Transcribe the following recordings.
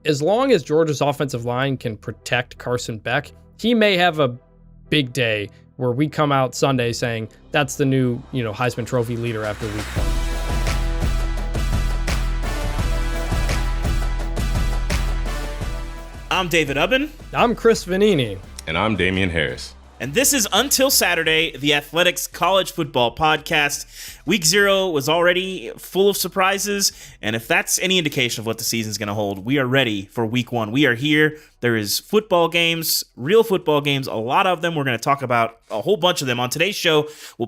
as long as Georgia's offensive line can protect Carson Beck, he may have a big day where we come out Sunday saying that's the new, Heisman Trophy leader after week 1. I'm David Ubben. I'm Chris Vannini. And I'm Damien Harris. And this is Until Saturday, the Athletics College Football Podcast. Week 0 was already full of surprises, and if that's any indication of what the season's going to hold, we are ready for Week 1. We are here. There is football games, real football games, a lot of them. We're going to talk about a whole bunch of them. On today's show, we'll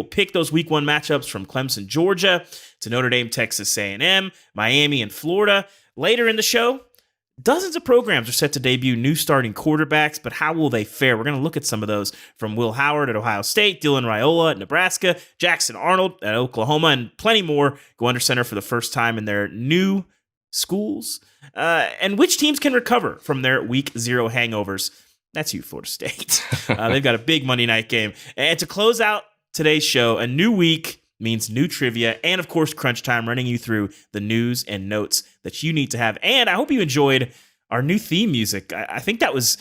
pick those Week 1 matchups from Clemson, Georgia, to Notre Dame-Texas A&M, Miami, and Florida. Later in the show, dozens of programs are set to debut new starting quarterbacks, but how will they fare? We're going to look at some of those, from Will Howard at Ohio State, Dylan Raiola at Nebraska, Jackson Arnold at Oklahoma, and plenty more go under center for the first time in their new schools. And which teams can recover from their Week 0 hangovers? That's you, Florida State. They've got a big Monday night game. And to close out today's show, a new week means new trivia, and of course, Crunch Time, running you through the news and notes that you need to have. And I hope you enjoyed our new theme music. I think that was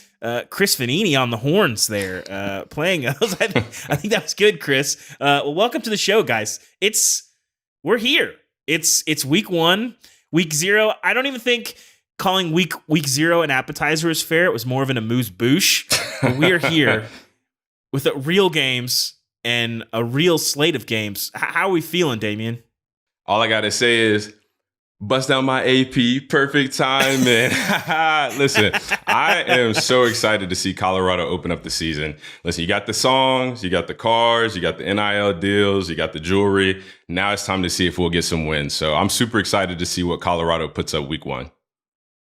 Chris Vannini on the horns there playing those. I think that was good, Chris. Well, welcome to the show, guys. We're here. It's week 1, week 0. I don't even think calling week 0 an appetizer is fair. It was more of an amuse-bouche. But we are here with real games and a real slate of games. How are we feeling, Damien? All I got to say is bust down my AP, perfect time, man. Listen, I am so excited to see Colorado open up the season. Listen, you got the songs, you got the cars, you got the NIL deals, you got the jewelry. Now it's time to see if we'll get some wins. So I'm super excited to see what Colorado puts up week 1.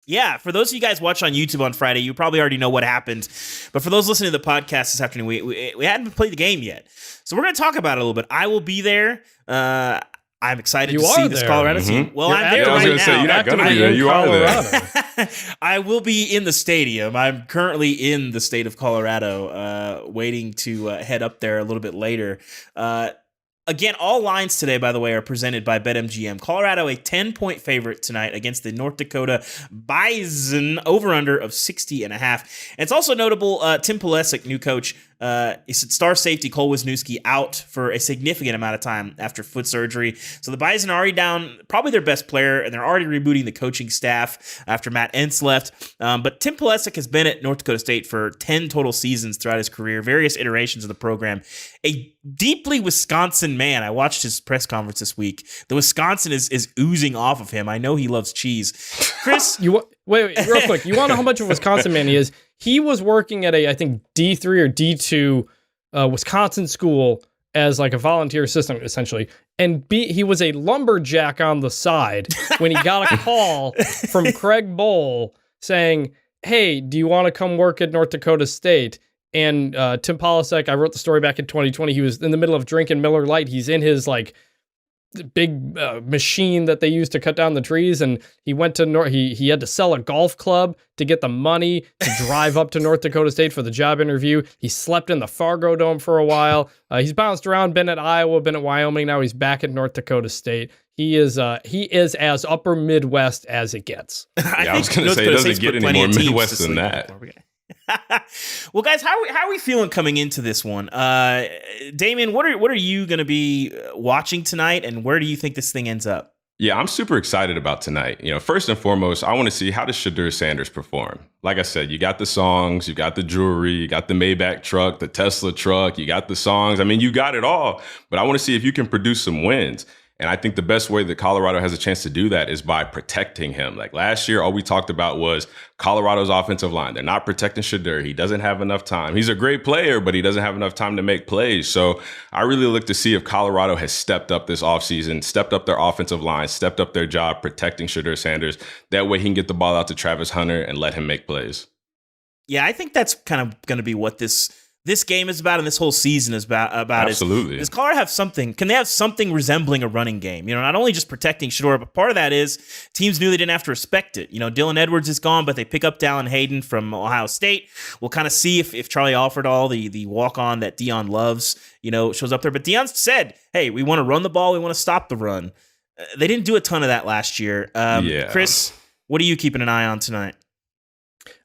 Yeah, for those of you guys watch on YouTube on Friday, you probably already know what happened. But for those listening to the podcast this afternoon, we hadn't played the game yet. So we're going to talk about it a little bit. I will be there. I'm excited to see this Colorado team. Well, I'm there right now. I was going to say, you're not going to be there. You are there. I will be in the stadium. I'm currently in the state of Colorado, waiting to head up there a little bit later. Again, all lines today, by the way, are presented by BetMGM. Colorado, a 10-point favorite tonight against the North Dakota Bison, over-under of 60.5. And it's also notable, Tim Pulisic, new coach, star safety Cole Wisniewski out for a significant amount of time after foot surgery. So the Bison are already down probably their best player, and they're already rebooting the coaching staff after Matt Entz left. But Tim Pulisic has been at North Dakota State for 10 total seasons throughout his career, various iterations of the program. A deeply Wisconsin man. I watched his press conference this week. The Wisconsin is oozing off of him. I know he loves cheese. Chris? Wait, real quick. You want to know how much of a Wisconsin man he is? He was working at I think, D3 or D2 Wisconsin school as like a volunteer assistant, essentially. And he was a lumberjack on the side when he got a call from Craig Bowl saying, hey, do you want to come work at North Dakota State? And Tim Pulisic, I wrote the story back in 2020. He was in the middle of drinking Miller Lite. He's in his big machine that they use to cut down the trees, and he went to he had to sell a golf club to get the money to drive up to North Dakota State for the job interview. He slept in the Fargo Dome for a while. He's bounced around, been at Iowa, been at Wyoming. Now he's back at North Dakota State. He is as upper Midwest as it gets. I was going to say it doesn't get any more Midwest than that. Well, guys, how are we feeling coming into this one? Damien, what are you going to be watching tonight, and where do you think this thing ends up? Yeah, I'm super excited about tonight. First and foremost, I want to see how does Shedeur Sanders perform. Like I said, you got the songs, you got the jewelry, you got the Maybach truck, the Tesla truck, you got the songs. I mean, you got it all, but I want to see if you can produce some wins. And I think the best way that Colorado has a chance to do that is by protecting him. Like last year, all we talked about was Colorado's offensive line. They're not protecting Shedeur. He doesn't have enough time. He's a great player, but he doesn't have enough time to make plays. So I really look to see if Colorado has stepped up this offseason, stepped up their offensive line, stepped up their job protecting Shedeur Sanders. That way he can get the ball out to Travis Hunter and let him make plays. Yeah, I think that's kind of going to be what this game is about, and this whole season is about. Absolutely. Does Colorado have something? Can they have something resembling a running game? Not only just protecting Shedeur, but part of that is teams knew they didn't have to respect it. Dylan Edwards is gone, but they pick up Dallin Hayden from Ohio State. We'll kind of see if Charlie Alfredall, the walk-on that Deion loves, shows up there. But Deion said, hey, we want to run the ball. We want to stop the run. They didn't do a ton of that last year. Yeah. Chris, What are you keeping an eye on tonight?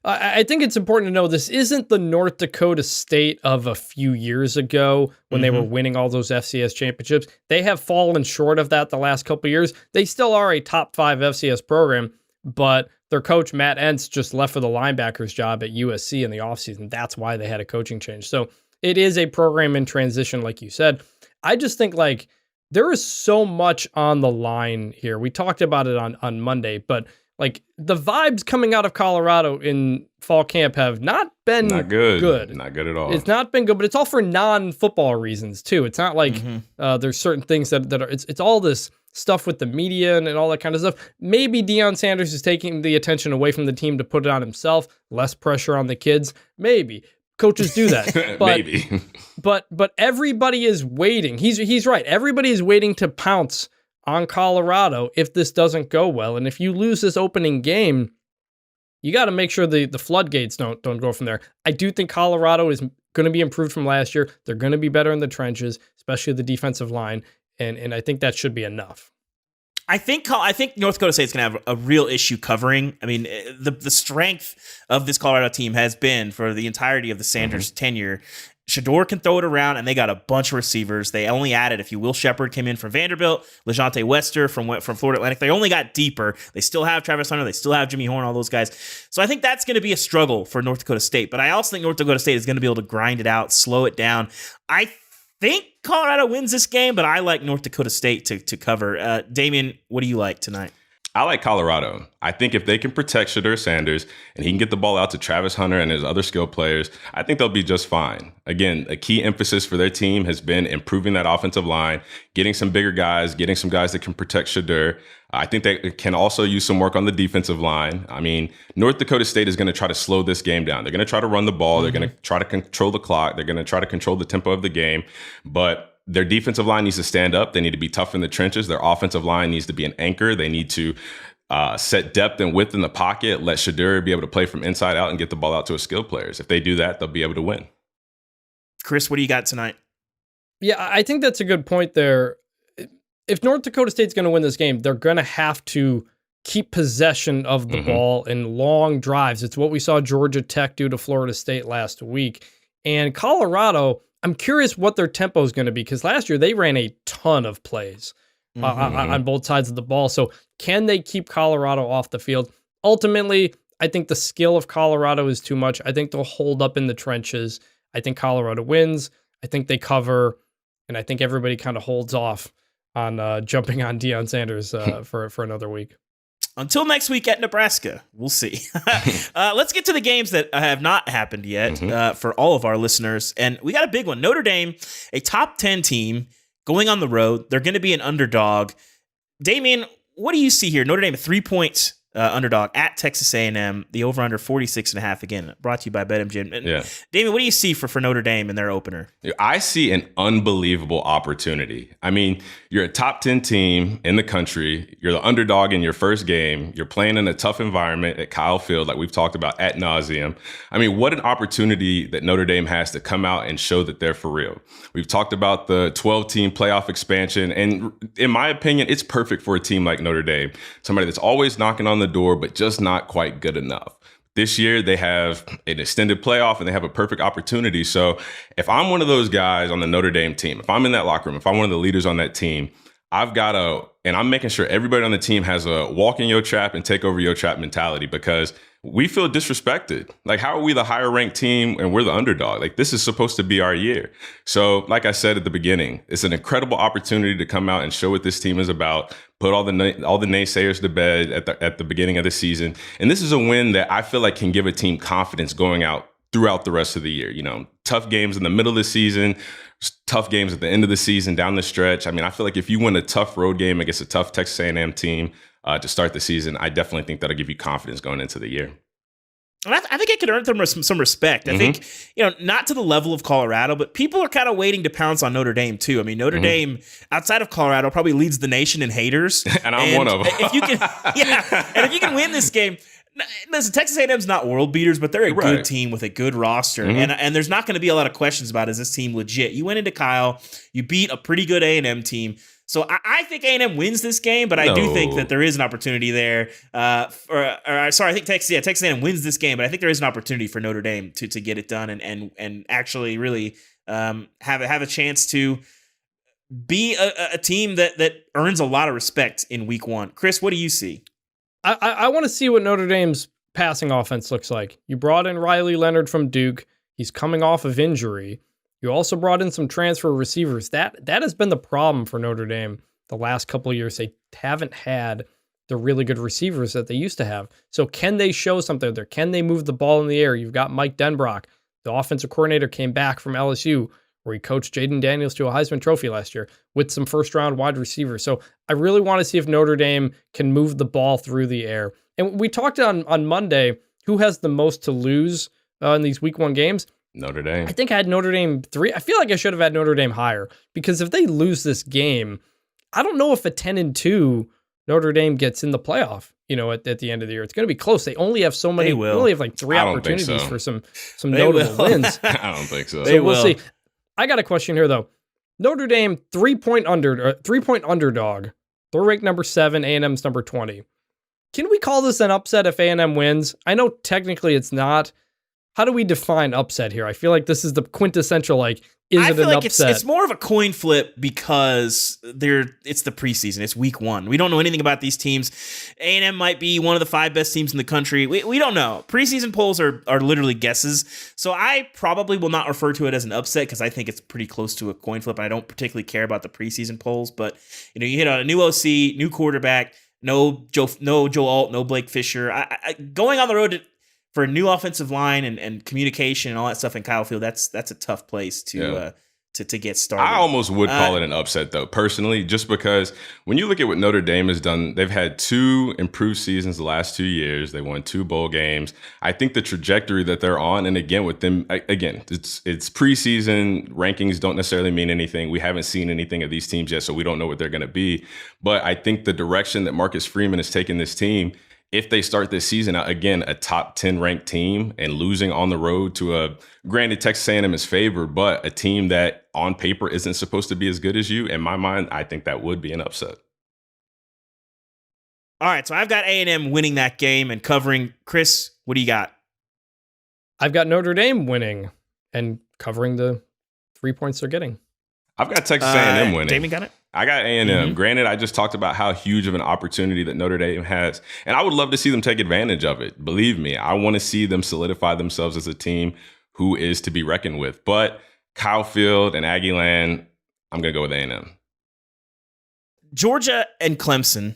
I think it's important to know this isn't the North Dakota State of a few years ago when they were winning all those FCS championships. They have fallen short of that the last couple of years. They still are a top 5 FCS program, but their coach, Matt Entz, just left for the linebackers job at USC in the offseason. That's why they had a coaching change. So it is a program in transition, like you said. I just think there is so much on the line here. We talked about it on Monday, but the vibes coming out of Colorado in fall camp have not been good. Not good at all. It's not been good, but it's all for non-football reasons too. It's not like there's certain things that are. It's all this stuff with the media and all that kind of stuff. Maybe Deion Sanders is taking the attention away from the team to put it on himself. Less pressure on the kids. Maybe coaches do that. But, Maybe. but everybody is waiting. He's right. Everybody is waiting to pounce on Colorado if this doesn't go well. And if you lose this opening game, you got to make sure the floodgates don't go from there. I do think Colorado is going to be improved from last year. They're going to be better in the trenches, especially the defensive line, and I think that should be enough. I think North Dakota State's going to have a real issue covering. I mean, the strength of this Colorado team has been for the entirety of the Sanders tenure. Shedeur can throw it around, and they got a bunch of receivers. They only added, Will Shepard came in from Vanderbilt, LeJonte Wester from Florida Atlantic. They only got deeper. They still have Travis Hunter. They still have Jimmy Horn, all those guys. So I think that's going to be a struggle for North Dakota State. But I also think North Dakota State is going to be able to grind it out, slow it down. I think Colorado wins this game, but I like North Dakota State to cover. Damien, what do you like tonight? I like Colorado. I think if they can protect Shedeur Sanders and he can get the ball out to Travis Hunter and his other skill players, I think they'll be just fine. Again, a key emphasis for their team has been improving that offensive line, getting some bigger guys, getting some guys that can protect Shedeur. I think they can also use some work on the defensive line. I mean, North Dakota State is going to try to slow this game down. They're going to try to run the ball. They're going to try to control the clock. They're going to try to control the tempo of the game. But their defensive line needs to stand up. They need to be tough in the trenches. Their offensive line needs to be an anchor. They need to set depth and width in the pocket, let Shedeur be able to play from inside out and get the ball out to his skill players. If they do that, they'll be able to win. Chris, what do you got tonight? Yeah, I think that's a good point there. If North Dakota State's going to win this game, they're going to have to keep possession of the ball in long drives. It's what we saw Georgia Tech do to Florida State last week. And Colorado, I'm curious what their tempo is going to be, because last year they ran a ton of plays on both sides of the ball. So can they keep Colorado off the field? Ultimately, I think the skill of Colorado is too much. I think they'll hold up in the trenches. I think Colorado wins. I think they cover. And I think everybody kind of holds off on jumping on Deion Sanders for another week. Until next week at Nebraska, we'll see. Let's get to the games that have not happened yet for all of our listeners. And we got a big one. Notre Dame, a top 10 team going on the road. They're going to be an underdog. Damien, what do you see here? Notre Dame, a 3-point underdog at Texas A&M. The over-under 46.5. Again, brought to you by BetMGM. Yeah. Damien, what do you see for Notre Dame in their opener? I see an unbelievable opportunity. I mean, you're a top 10 team in the country. You're the underdog in your first game. You're playing in a tough environment at Kyle Field, like we've talked about ad nauseum. I mean, what an opportunity that Notre Dame has to come out and show that they're for real. We've talked about the 12-team playoff expansion, and in my opinion, it's perfect for a team like Notre Dame. Somebody that's always knocking on the door, but just not quite good enough. This year, they have an extended playoff and they have a perfect opportunity. So if I'm one of those guys on the Notre Dame team, if I'm in that locker room, if I'm one of the leaders on that team, and I'm making sure everybody on the team has a walk in your trap and take over your trap mentality, because we feel disrespected. Like, how are we the higher ranked team and we're the underdog? Like, this is supposed to be our year. So like I said at the beginning, it's an incredible opportunity to come out and show what this team is about, put all the naysayers to bed at the beginning of the season. And this is a win that I feel like can give a team confidence going out throughout the rest of the year. You know, tough games in the middle of the season, tough games at the end of the season, down the stretch. I mean, I feel like if you win a tough road game against a tough Texas A&M team to start the season, I definitely think that'll give you confidence going into the year. I think it could earn them some respect. I think, not to the level of Colorado, but people are kind of waiting to pounce on Notre Dame too. I mean, Notre Dame, outside of Colorado, probably leads the nation in haters. And I'm one of them. If you can win this game, listen, Texas A&M's not world beaters, but they're a good team with a good roster. And there's not going to be a lot of questions about, is this team legit? You went into Kyle, you beat a pretty good A&M team. So I think A&M wins this game, but I do think that there is an opportunity there. I think Texas A&M wins this game, but I think there is an opportunity for Notre Dame to get it done and actually really have a chance to be a team that earns a lot of respect in week one. Chris, what do you see? I want to see what Notre Dame's passing offense looks like. You brought in Riley Leonard from Duke. He's coming off of injury. You also brought in some transfer receivers. That has been the problem for Notre Dame the last couple of years. They haven't had the really good receivers that they used to have. So can they show something there? Can they move the ball in the air? You've got Mike Denbrock. The offensive coordinator came back from LSU, where he coached Jaden Daniels to a Heisman Trophy last year with some first-round wide receivers. So I really want to see if Notre Dame can move the ball through the air. And we talked on Monday, who has the most to lose in these week one games? Notre Dame. I think I had Notre Dame 3. I feel like I should have had Notre Dame higher, because if they lose this game, I don't know if a 10-2 Notre Dame gets in the playoff, at the end of the year. It's going to be close. They only have so many. They only have like 3 opportunities for some notable wins. I don't think so. So we'll see. I got a question here though. Notre Dame 3-point underdog. They're ranked number 7. A&M's number 20. Can we call this an upset if A&M wins? I know technically it's not. How do we define upset here? I feel like this is the quintessential, is it an upset? It's more of a coin flip because it's the preseason. It's week one. We don't know anything about these teams. A&M might be one of the 5 best teams in the country. We don't know. Preseason polls are literally guesses. So I probably will not refer to it as an upset because I think it's pretty close to a coin flip. And I don't particularly care about the preseason polls. But, you hit on a new OC, new quarterback, no Joe Alt, no Blake Fisher. Going on the road for a new offensive line and communication and all that stuff in Kyle Field, that's a tough place to get started. I almost would call it an upset, though, personally, just because when you look at what Notre Dame has done, they've had 2 improved seasons the last 2 years. They won 2 bowl games. I think the trajectory that they're on, and again, with them, it's preseason. Rankings don't necessarily mean anything. We haven't seen anything of these teams yet, so we don't know what they're going to be. But I think the direction that Marcus Freeman has taken this team, if they start this season out, again, a top 10 ranked team and losing on the road to granted Texas A&M is favored, but a team that on paper isn't supposed to be as good as you, in my mind, I think that would be an upset. All right, so I've got A&M winning that game and covering. Chris, what do you got? I've got Notre Dame winning and covering the 3 points they're getting. I've got Texas A&M winning. Damien got it? I got A&M. Mm-hmm. Granted, I just talked about how huge of an opportunity that Notre Dame has, and I would love to see them take advantage of it. Believe me, I want to see them solidify themselves as a team who is to be reckoned with. But Kyle Field and Aggie Land, I'm going to go with A&M. Georgia and Clemson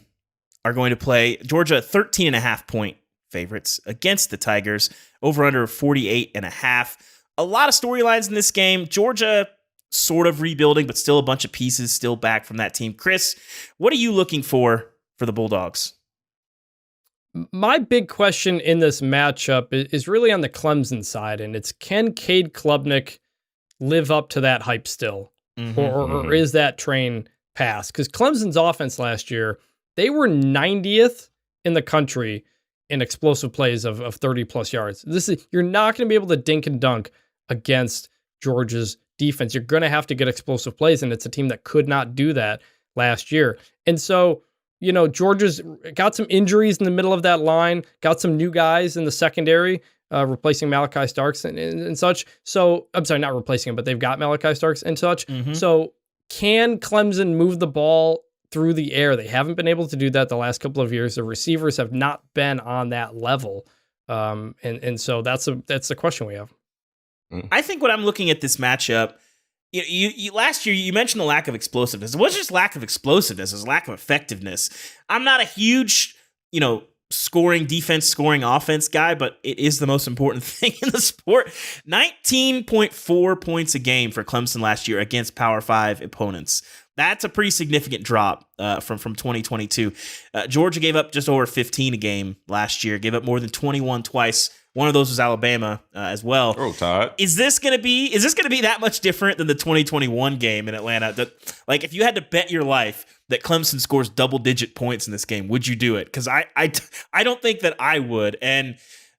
are going to play. Georgia 13.5-point favorites against the Tigers, over under 48.5. A lot of storylines in this game. Georgia sort of rebuilding, but still a bunch of pieces still back from that team. Chris, what are you looking for the Bulldogs? My big question in this matchup is really on the Clemson side, and it's, can Cade Klubnik live up to that hype still? Mm-hmm. Or is that train passed? Because Clemson's offense last year, they were 90th in the country in explosive plays of 30-plus yards. You're not going to be able to dink and dunk against Georgia's defense. You're going to have to get explosive plays, and it's a team that could not do that last year. And so, Georgia's got some injuries in the middle of that line, got some new guys in the secondary, replacing Malachi Starks and such. So, I'm sorry, not replacing him, but they've got Malachi Starks and such. Mm-hmm. So, can Clemson move the ball through the air? They haven't been able to do that the last couple of years. The receivers have not been on that level. And so that's the question we have. I think when I'm looking at this matchup, you last year you mentioned the lack of explosiveness. It wasn't just lack of explosiveness; it was lack of effectiveness. I'm not a huge, scoring offense guy, but it is the most important thing in the sport. 19.4 points a game for Clemson last year against Power 5 opponents. That's a pretty significant drop from 2022. Georgia gave up just over 15 a game last year. Gave up more than 21 twice. One of those was Alabama as well. Oh, Todd. Is this gonna be that much different than the 2021 game in Atlanta? If you had to bet your life that Clemson scores double-digit points in this game, would you do it? Because I don't think that I would. And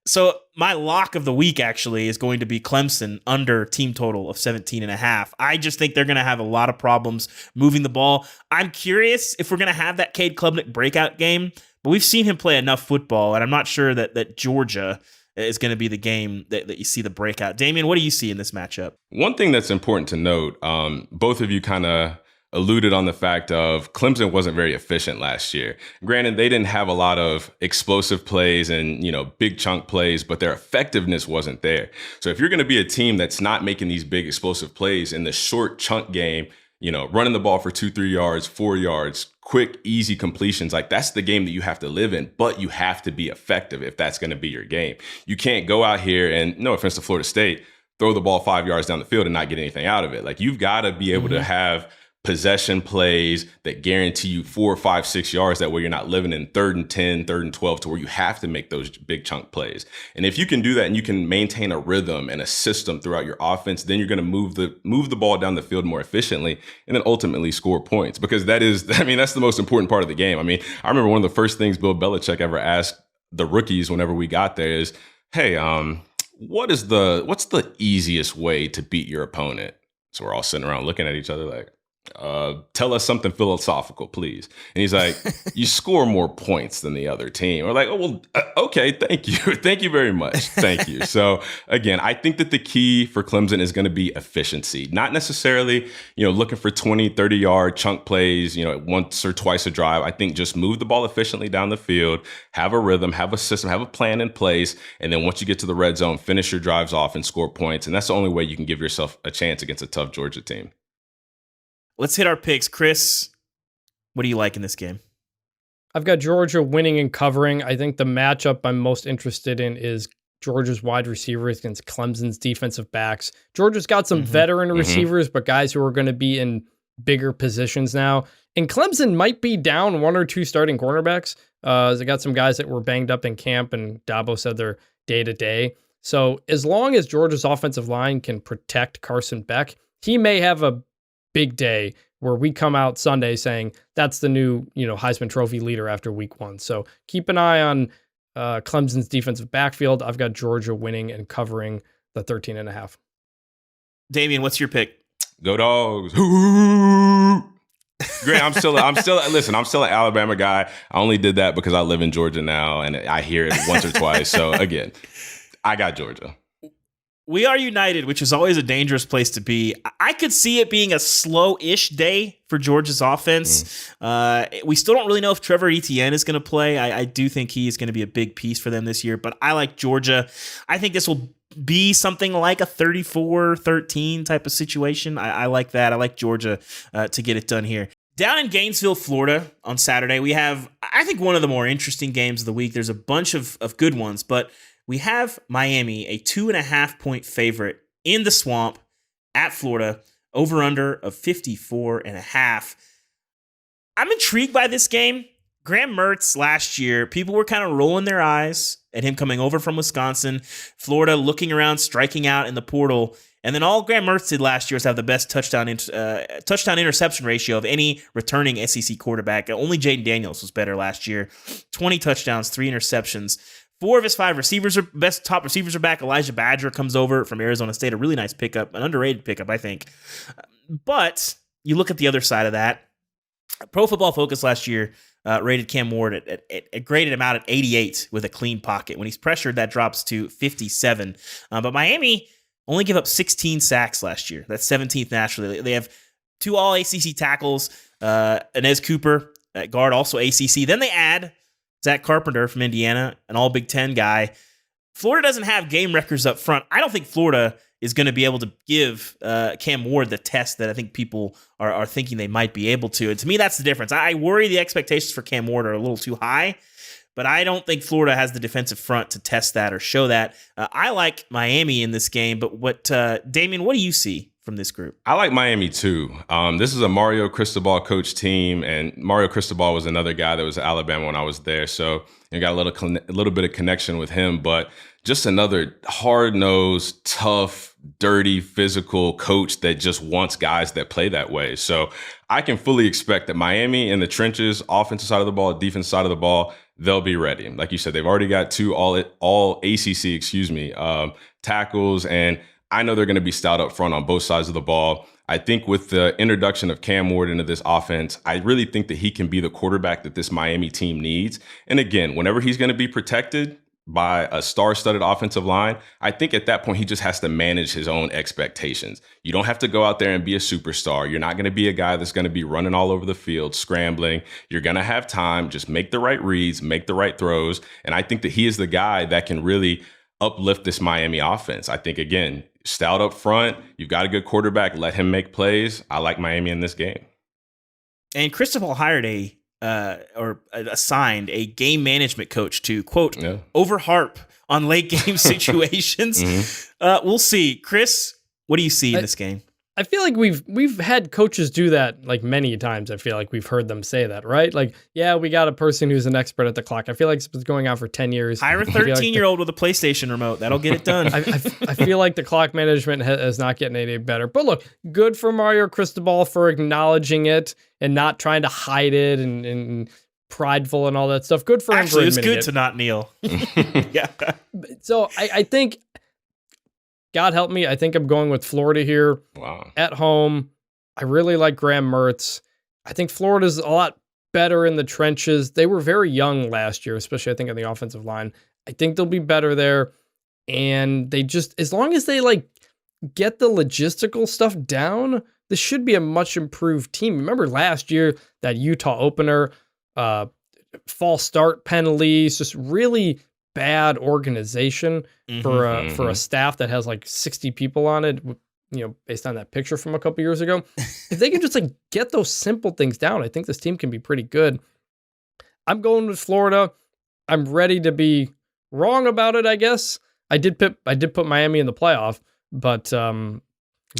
So my lock of the week actually is going to be Clemson under team total of 17.5. I just think they're going to have a lot of problems moving the ball. I'm curious if we're going to have that Cade Klubnik breakout game, but we've seen him play enough football, and I'm not sure that Georgia is going to be the game that you see the breakout. Damien, what do you see in this matchup? One thing that's important to note, both of you kind of alluded on the fact of Clemson wasn't very efficient last year. Granted, they didn't have a lot of explosive plays and, big chunk plays, but their effectiveness wasn't there. So if you're going to be a team that's not making these big explosive plays in the short chunk game, running the ball for 2-3 yards, 4 yards, quick, easy completions, like that's the game that you have to live in, but you have to be effective if that's going to be your game. You can't go out here and, no offense to Florida State, throw the ball 5 yards down the field and not get anything out of it. Like you've got to be able to have possession plays that guarantee you 4, 5, 6 yards. That way you're not living in 3rd and 10, 3rd and 12 to where you have to make those big chunk plays. And if you can do that and you can maintain a rhythm and a system throughout your offense, then you're going to move the ball down the field more efficiently and then ultimately score points, because that's the most important part of the game. I remember one of the first things Bill Belichick ever asked the rookies whenever we got there is, hey, what's the easiest way to beat your opponent? So we're all sitting around looking at each other like, tell us something philosophical, please. And he's like, you score more points than the other team. We're like, oh, well, okay, thank you. Thank you very much. Thank you. So again, I think that the key for Clemson is going to be efficiency, not necessarily, looking for 20, 30 yard chunk plays, once or twice a drive. I think just move the ball efficiently down the field, have a rhythm, have a system, have a plan in place. And then once you get to the red zone, finish your drives off and score points. And that's the only way you can give yourself a chance against a tough Georgia team. Let's hit our picks. Chris, what do you like in this game? I've got Georgia winning and covering. I think the matchup I'm most interested in is Georgia's wide receivers against Clemson's defensive backs. Georgia's got some veteran receivers, but guys who are going to be in bigger positions now. And Clemson might be down 1 or 2 starting cornerbacks. They got some guys that were banged up in camp, and Dabo said they're day-to-day. So as long as Georgia's offensive line can protect Carson Beck, he may have a big day where we come out Sunday saying that's the new, Heisman Trophy leader after week 1. So keep an eye on Clemson's defensive backfield. I've got Georgia winning and covering the 13.5. Damien, what's your pick? Go Dogs. Great. I'm still an Alabama guy. I only did that because I live in Georgia now and I hear it once or twice. So again, I got Georgia. We are united, which is always a dangerous place to be. I could see it being a slow-ish day for Georgia's offense. We still don't really know if Trevor Etienne is going to play. I do think he is going to be a big piece for them this year, but I like Georgia. I think this will be something like a 34-13 type of situation. I like that. I like Georgia to get it done here. Down in Gainesville, Florida on Saturday, we have, I think, one of the more interesting games of the week. There's a bunch of good ones, but we have Miami, a 2.5-point favorite in the swamp at Florida, over-under of 54.5. I'm intrigued by this game. Graham Mertz last year, people were kind of rolling their eyes at him coming over from Wisconsin, Florida looking around, striking out in the portal. And then all Graham Mertz did last year was have the best touchdown interception ratio of any returning SEC quarterback. Only Jaden Daniels was better last year. 20 touchdowns, 3 interceptions. 4 of his 5 receivers top receivers are back. Elijah Badger comes over from Arizona State, a really nice pickup, an underrated pickup, I think. But you look at the other side of that. Pro Football Focus last year rated Cam Ward graded him out at 88 with a clean pocket. When he's pressured, that drops to 57. But Miami only give up 16 sacks last year. That's 17th nationally. They have 2 all-ACC tackles. Inez Cooper at guard, also ACC. Then they add Zach Carpenter from Indiana, an all Big Ten guy. Florida doesn't have game records up front. I don't think Florida is going to be able to give Cam Ward the test that I think people are thinking they might be able to. And to me, that's the difference. I worry the expectations for Cam Ward are a little too high, but I don't think Florida has the defensive front to test that or show that. I like Miami in this game, but Damien, what do you see from this group? I like Miami too. This is a Mario Cristobal coach team, and Mario Cristobal was another guy that was at Alabama when I was there, so I got a little bit of connection with him. But just another hard-nosed, tough, dirty, physical coach that just wants guys that play that way. So I can fully expect that Miami in the trenches, offensive side of the ball, defensive side of the ball, they'll be ready. Like you said, they've already got two all ACC, tackles, and I know they're going to be stout up front on both sides of the ball. I think with the introduction of Cam Ward into this offense, I really think that he can be the quarterback that this Miami team needs. And again, whenever he's going to be protected by a star-studded offensive line, I think at that point he just has to manage his own expectations. You don't have to go out there and be a superstar. You're not going to be a guy that's going to be running all over the field, scrambling. You're going to have time. Just make the right reads, make the right throws. And I think that he is the guy that can really uplift this Miami offense. I think, again, stout up front, you've got a good quarterback, let him make plays. I like Miami in this game. And Cristobal hired assigned a game management coach to, quote, overharp on late game situations. We'll see. Chris, what do you see in this game? I feel like we've had coaches do that like many times. I feel like we've heard them say that, right? Like, yeah, we got a person who's an expert at the clock. I feel like it's been going on for 10 years. Hire a 13-year-old with a PlayStation remote. That'll get it done. I feel like the clock management is not getting any better. But look, good for Mario Cristobal for acknowledging it and not trying to hide it and prideful and all that stuff. Good for him. Actually, it's good to not kneel. Yeah. So I think, God help me, I think I'm going with Florida here. Wow. At home. I really like Graham Mertz. I think Florida's a lot better in the trenches. They were very young last year, especially I think on the offensive line. I think they'll be better there. And they just, as long as they like get the logistical stuff down, this should be a much improved team. Remember last year, that Utah opener, false start penalties, just really bad organization for a staff that has like 60 people on it, based on that picture from a couple years ago. If they can just like get those simple things down, I think this team can be pretty good. I'm going with Florida. I'm ready to be wrong about it, I guess. I did put Miami in the playoff, but I'm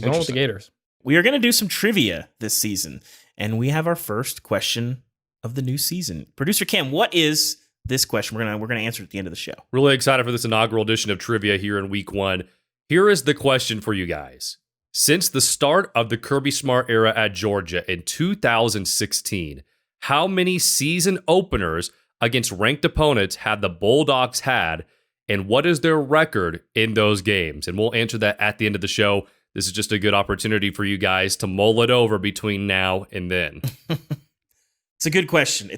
going with the Gators. We are going to do some trivia this season, and we have our first question of the new season. Producer Cam, what is this question? We're gonna answer at the end of the show. Really excited for this inaugural edition of trivia here in week 1. Here is the question for you guys. Since the start of the Kirby Smart era at Georgia in 2016, how many season openers against ranked opponents have the Bulldogs had, and what is their record in those games? And we'll answer that at the end of the show. This is just a good opportunity for you guys to mull it over between now and then. It's a good question.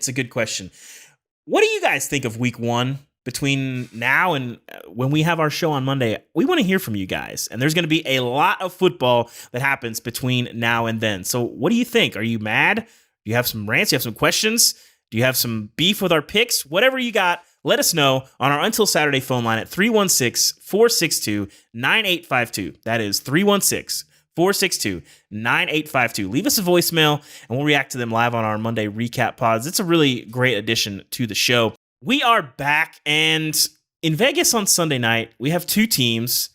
What do you guys think of week 1 between now and when we have our show on Monday? We want to hear from you guys, and there's going to be a lot of football that happens between now and then. So what do you think? Are you mad? Do you have some rants? Do you have some questions? Do you have some beef with our picks? Whatever you got, let us know on our Until Saturday phone line at 316-462-9852. That is 316-462-9852. Leave us a voicemail, and we'll react to them live on our Monday recap pods. It's a really great addition to the show. We are back, and in Vegas on Sunday night, we have two teams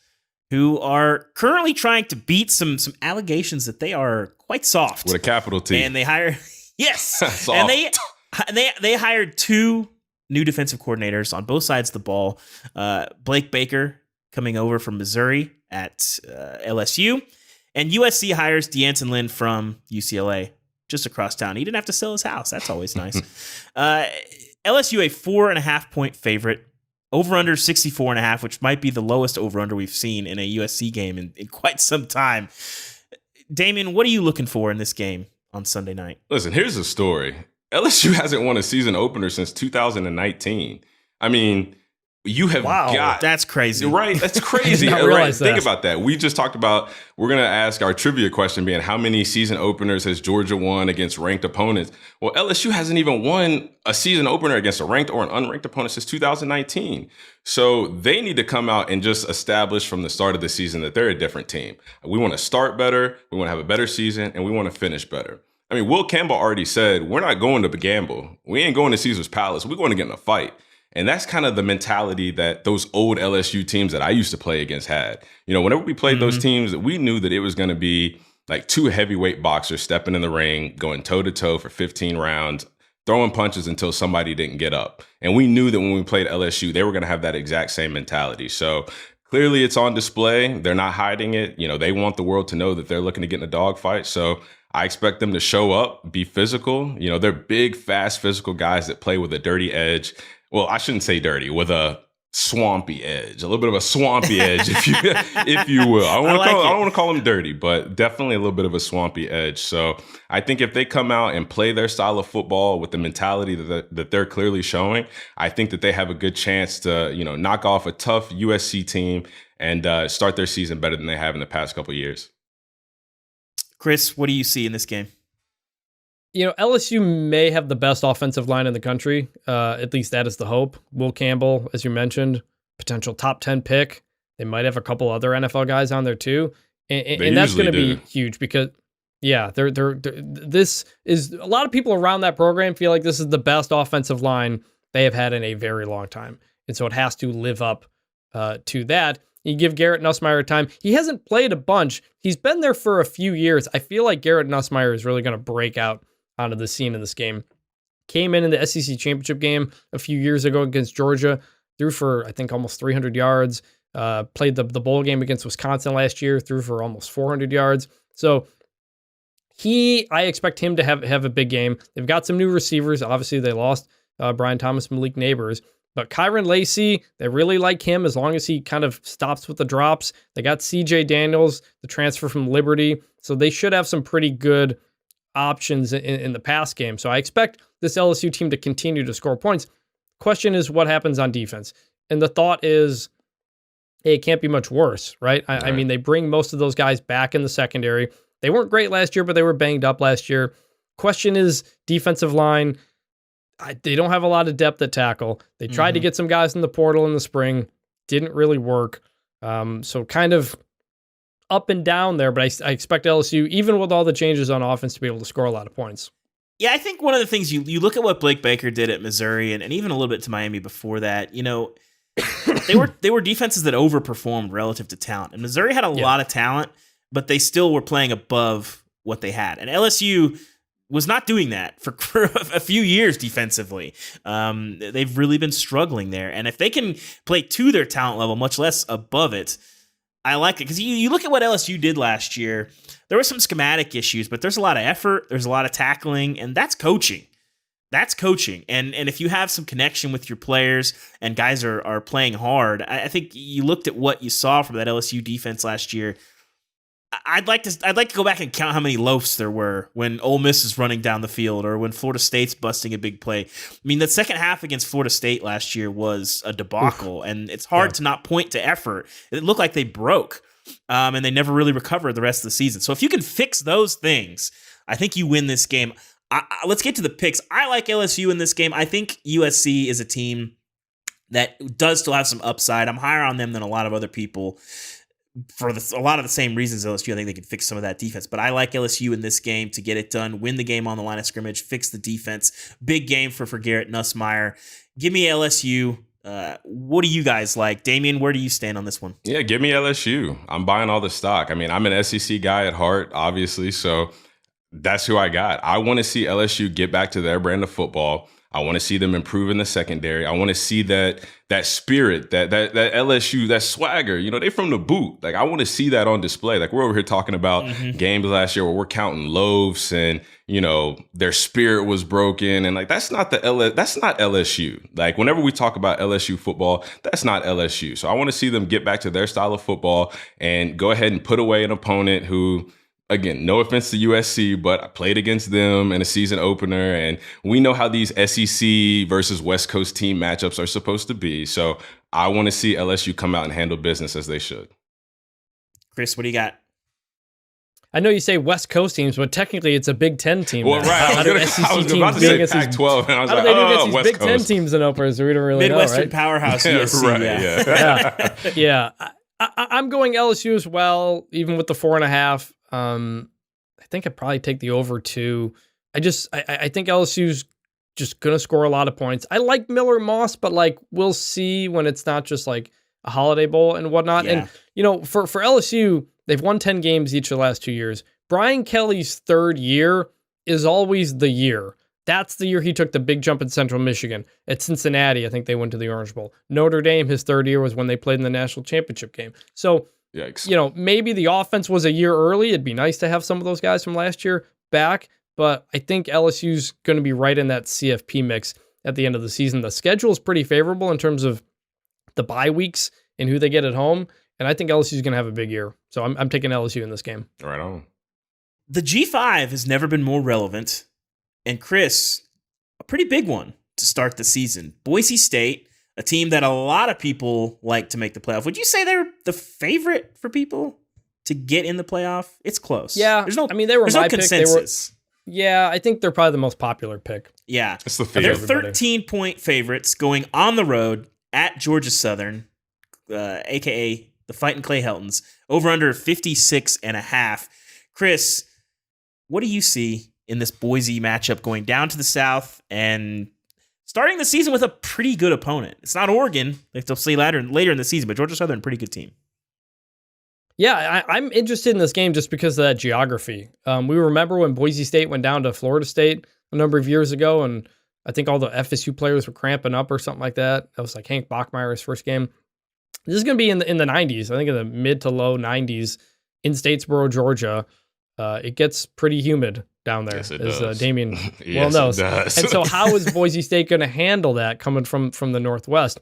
who are currently trying to beat some allegations that they are quite soft. With a capital T. And they hire, yes, and they hired two new defensive coordinators on both sides of the ball. Blake Baker coming over from Missouri at LSU. And USC hires D'Anton Lynn from UCLA, just across town. He didn't have to sell his house. That's always nice. LSU, a 4.5-point favorite. Over-under 64.5, which might be the lowest over-under we've seen in a USC game in quite some time. Damien, what are you looking for in this game on Sunday night? Listen, here's the story. LSU hasn't won a season opener since 2019. I mean, you have got... That's crazy. Right? That's crazy. Right? Think about that. We just talked about, we're going to ask our trivia question being, how many season openers has Georgia won against ranked opponents? Well, LSU hasn't even won a season opener against a ranked or an unranked opponent since 2019. So they need to come out and just establish from the start of the season that they're a different team. We want to start better, we want to have a better season, and we want to finish better. I mean, Will Campbell already said, we're not going to gamble. We ain't going to Caesar's Palace. We're going to get in a fight. And that's kind of the mentality that those old LSU teams that I used to play against had. You know, whenever we played those teams, we knew that it was going to be like two heavyweight boxers stepping in the ring, going toe-to-toe for 15 rounds, throwing punches until somebody didn't get up. And we knew that when we played LSU, they were going to have that exact same mentality. So clearly it's on display. They're not hiding it. You know, they want the world to know that they're looking to get in a dogfight. So I expect them to show up, be physical. You know, they're big, fast, physical guys that play with a dirty edge. Well, I shouldn't say dirty, with a swampy edge, a little bit of a swampy edge, if you will. I don't want to call them dirty, but definitely a little bit of a swampy edge. So I think if they come out and play their style of football with the mentality that they're clearly showing, I think that they have a good chance to, you know, knock off a tough USC team and start their season better than they have in the past couple of years. Chris, what do you see in this game? You know, LSU may have the best offensive line in the country. At least that is the hope. Will Campbell, as you mentioned, potential top 10 pick. They might have a couple other NFL guys on there too. And that's going to be huge because, yeah, this is a lot of people around that program feel like this is the best offensive line they have had in a very long time. And so it has to live up to that. You give Garrett Nussmeier time. He hasn't played a bunch. He's been there for a few years. I feel like Garrett Nussmeier is really going to break out onto the scene in this game. Came in the SEC championship game a few years ago against Georgia, threw for, I think, almost 300 yards, played the bowl game against Wisconsin last year, threw for almost 400 yards. So I expect him to have a big game. They've got some new receivers. Obviously, they lost Brian Thomas, Malik Neighbors, but Kyron Lacey, they really like him as long as he kind of stops with the drops. They got CJ Daniels, the transfer from Liberty, so they should have some pretty good options in the pass game. So I expect this LSU team to continue to score points. Question is what happens on defense. And the thought is, hey, it can't be much worse, right? I mean, they bring most of those guys back in the secondary. They weren't great last year, but they were banged up last year. Question is defensive line. They don't have a lot of depth at tackle. They tried to get some guys in the portal in the spring. Didn't really work. So kind of up and down there, but I expect LSU, even with all the changes on offense, to be able to score a lot of points. Yeah, I think one of the things you look at what Blake Baker did at Missouri and even a little bit to Miami before that, you know, they were defenses that overperformed relative to talent. And Missouri had a lot of talent, but they still were playing above what they had. And LSU was not doing that for a few years defensively. They've really been struggling there. And if they can play to their talent level, much less above it, I like it. Because you look at what LSU did last year, there were some schematic issues, but there's a lot of effort, there's a lot of tackling, and that's coaching. That's coaching. And if you have some connection with your players and guys are playing hard, I think you looked at what you saw from that LSU defense last year. I'd like to go back and count how many loafs there were when Ole Miss is running down the field or when Florida State's busting a big play. I mean, the second half against Florida State last year was a debacle, and it's hard to not point to effort. It looked like they broke, and they never really recovered the rest of the season. So if you can fix those things, I think you win this game. Let's get to the picks. I like LSU in this game. I think USC is a team that does still have some upside. I'm higher on them than a lot of other people. For a lot of the same reasons LSU, I think they can fix some of that defense. But I like LSU in this game to get it done, win the game on the line of scrimmage, fix the defense. Big game for Garrett Nussmeier. Give me LSU. What do you guys like? Damien, where do you stand on this one? Yeah, give me LSU. I'm buying all the stock. I mean, I'm an SEC guy at heart, obviously, so that's who I got. I want to see LSU get back to their brand of football. I want to see them improve in the secondary. I want to see that spirit, that LSU, that swagger. You know, they from the boot. Like, I want to see that on display. Like, we're over here talking about games last year where we're counting loaves and, you know, their spirit was broken. And like, that's not LSU. Like, whenever we talk about LSU football, that's not LSU. So I want to see them get back to their style of football and go ahead and put away an opponent who, again, no offense to USC, but I played against them in a season opener, and we know how these SEC versus West Coast team matchups are supposed to be. So I want to see LSU come out and handle business as they should. Chris, what do you got? I know you say West Coast teams, but technically it's a Big Ten team. Well, right. I was about to say Pac-12, and I was like, oh, West Big Coast. Ten teams in openers, so we don't really Midwestern know, right? powerhouse USC. Right, yeah. I'm going LSU as well, even with the 4.5. I think I'd probably take the over 2. I think LSU's just going to score a lot of points. I like Miller Moss, but like, we'll see when it's not just like a Holiday Bowl and whatnot. Yeah. And, you know, for LSU, they've won 10 games each of the last 2 years. Brian Kelly's third year is always the year. That's the year he took the big jump in Central Michigan. At Cincinnati, I think they went to the Orange Bowl. Notre Dame, his third year was when they played in the national championship game. So, yikes. You know, maybe the offense was a year early. It'd be nice to have some of those guys from last year, back, but I think LSU's going to be right in that CFP mix at the end of the season. The schedule is pretty favorable in terms of the bye weeks and who they get at home, and I think LSU is going to have a big year. So I'm taking LSU in this game. Right on. The G5 has never been more relevant, and Chris, a pretty big one to start the season. Boise State, a team that a lot of people like to make the playoff. Would you say they're the favorite for people to get in the playoff? It's close. Yeah, there's no. I mean, they were there's my no pick. consensus. Yeah, I think they're probably the most popular pick. Yeah, It's the they're favorite. 13-point favorites going on the road at Georgia Southern, aka the Fighting Clay Heltons, over under 56.5. Chris, what do you see in this Boise matchup going down to the South and starting the season with a pretty good opponent? It's not Oregon. They'll see later in the season, but Georgia Southern, pretty good team. Yeah, I'm interested in this game just because of that geography. We remember when Boise State went down to Florida State a number of years ago, and I think all the FSU players were cramping up or something like that. That was like Hank Bachmeier's first game. This is going to be in the 90s. I think in the mid to low 90s in Statesboro, Georgia. It gets pretty humid down there, Yes, it as does. Damien Yes, well knows. it does. And so how is Boise State going to handle that coming from the Northwest?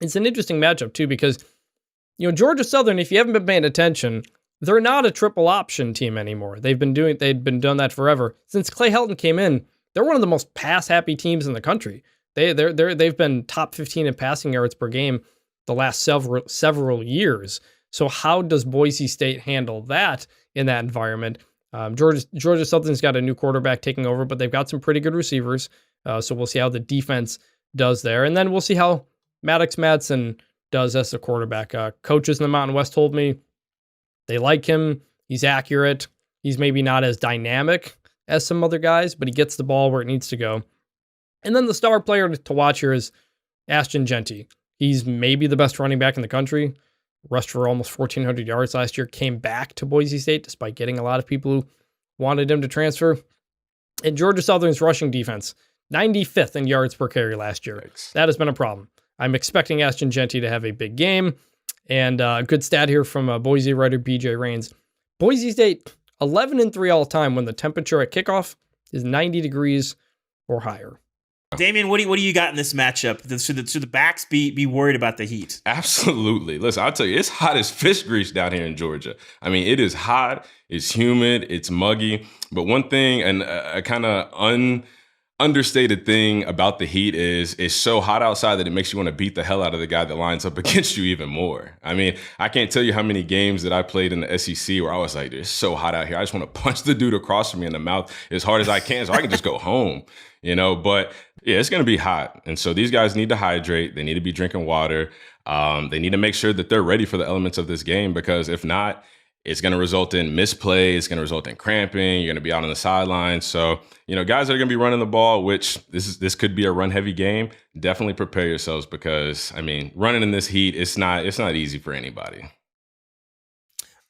It's an interesting matchup, too, because Georgia Southern, if you haven't been paying attention, they're not a triple option team anymore. They've been doing that forever. Since Clay Helton came in, they're one of the most pass-happy teams in the country. They've been top 15 in passing yards per game the last several years. So how does Boise State handle that in that environment? Georgia Southern's got a new quarterback taking over, but they've got some pretty good receivers. So we'll see how the defense does there. And then we'll see how Maddox Madsen does as a quarterback. Coaches in the Mountain West told me they like him. He's accurate. He's maybe not as dynamic as some other guys, but he gets the ball where it needs to go. And then the star player to watch here is Ashton Jeanty. He's maybe the best running back in the country. Rushed for almost 1,400 yards last year. Came back to Boise State despite getting a lot of people who wanted him to transfer. And Georgia Southern's rushing defense, 95th in yards per carry last year. Thanks. That has been a problem. I'm expecting Ashton Jeanty to have a big game. And a good stat here from Boise writer BJ Rains. Boise State, 11-3 all time when the temperature at kickoff is 90 degrees or higher. Damien, what do you got in this matchup? Should the backs be worried about the heat? Absolutely. Listen, I'll tell you, it's hot as fish grease down here in Georgia. I mean, it is hot, it's humid, it's muggy. But one thing, and a kind of understated thing about the heat is it's so hot outside that it makes you want to beat the hell out of the guy that lines up against you even more. I mean, I can't tell you how many games that I played in the SEC where I was like, it's so hot out here. I just want to punch the dude across from me in the mouth as hard as I can so I can just go home, But yeah, it's going to be hot. And so these guys need to hydrate. They need to be drinking water. They need to make sure that they're ready for the elements of this game, because if not, it's going to result in misplay. It's going to result in cramping. You're going to be out on the sidelines. So, guys that are going to be running the ball, which this could be a run-heavy game, definitely prepare yourselves because, I mean, running in this heat, it's not easy for anybody.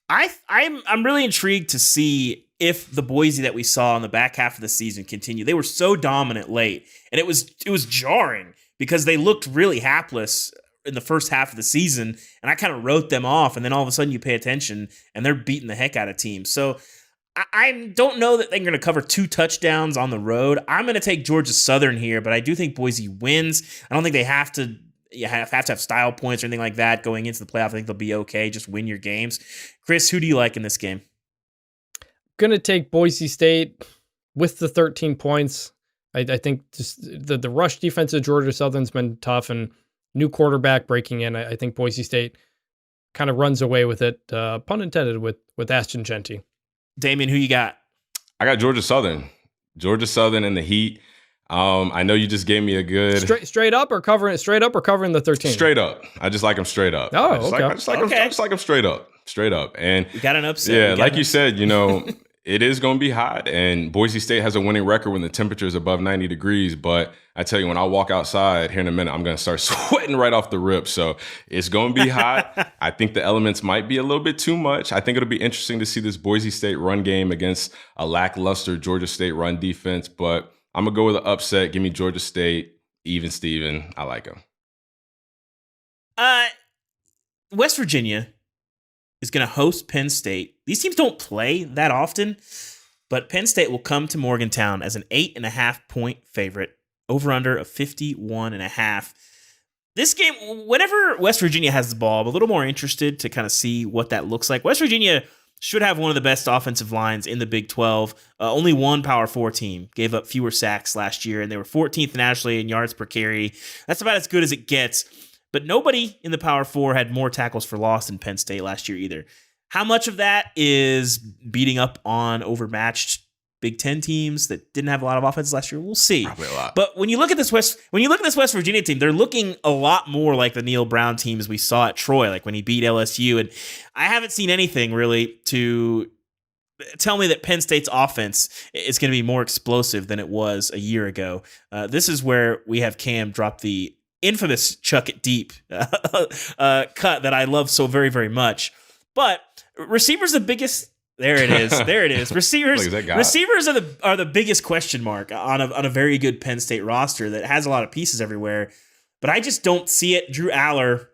I'm really intrigued to see if the Boise that we saw in the back half of the season continue. They were so dominant late, and it was jarring because they looked really hapless in the first half of the season, and I kind of wrote them off, and then all of a sudden you pay attention, and they're beating the heck out of teams. So I don't know that they're going to cover 2 touchdowns on the road. I'm going to take Georgia Southern here, but I do think Boise wins. I don't think they have to have style points or anything like that going into the playoff. I think they'll be okay. Just win your games. Chris, who do you like in this game? Going to take Boise State with the 13 points. I think just the rush defense of Georgia Southern's been tough, and new quarterback breaking in. I think Boise State kind of runs away with it, pun intended, with Ashton Jeanty. Damien, who you got? I got Georgia Southern. Georgia Southern in the heat. I know you just gave me a good straight up or covering the 13. Straight up. I just like them straight up. Oh, I just like them straight up. And you got an upset. Yeah, like you said, it is going to be hot, and Boise State has a winning record when the temperature is above 90 degrees. But I tell you, when I walk outside here in a minute, I'm going to start sweating right off the rip. So it's going to be hot. I think the elements might be a little bit too much. I think it'll be interesting to see this Boise State run game against a lackluster Georgia State run defense. But I'm going to go with an upset. Give me Georgia State, even Steven. I like them. West Virginia is going to host Penn State. These teams don't play that often, but Penn State will come to Morgantown as an 8.5-point favorite, over under of 51.5. This game, whenever West Virginia has the ball, I'm a little more interested to kind of see what that looks like. West Virginia should have one of the best offensive lines in the Big 12. Only one Power 4 team gave up fewer sacks last year, and they were 14th nationally in yards per carry. That's about as good as it gets. But nobody in the Power 4 had more tackles for loss than Penn State last year either. How much of that is beating up on overmatched Big 10 teams that didn't have a lot of offense last year? We'll see. Probably a lot. But when you look at this West Virginia team, they're looking a lot more like the Neil Brown teams we saw at Troy, like when he beat LSU. And I haven't seen anything really to tell me that Penn State's offense is going to be more explosive than it was a year ago. This is where we have Cam drop the infamous chuck it deep cut that I love so very, very much. But receivers the biggest. There it is. There it is. Receivers are the biggest question mark on a very good Penn State roster that has a lot of pieces everywhere. But I just don't see it. Drew Aller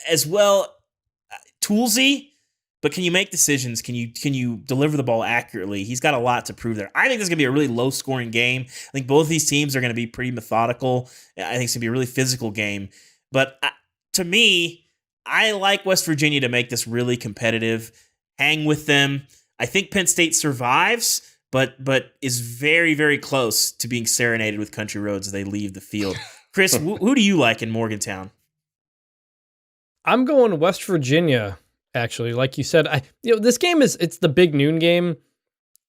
as well, toolsy. But can you make decisions? Can you deliver the ball accurately? He's got a lot to prove there. I think this is going to be a really low-scoring game. I think both of these teams are going to be pretty methodical. I think it's going to be a really physical game. But to me, I like West Virginia to make this really competitive. Hang with them. I think Penn State survives, but is very, very close to being serenaded with country roads as they leave the field. Chris, who do you like in Morgantown? I'm going West Virginia. Actually, like you said, this game it's the big noon game.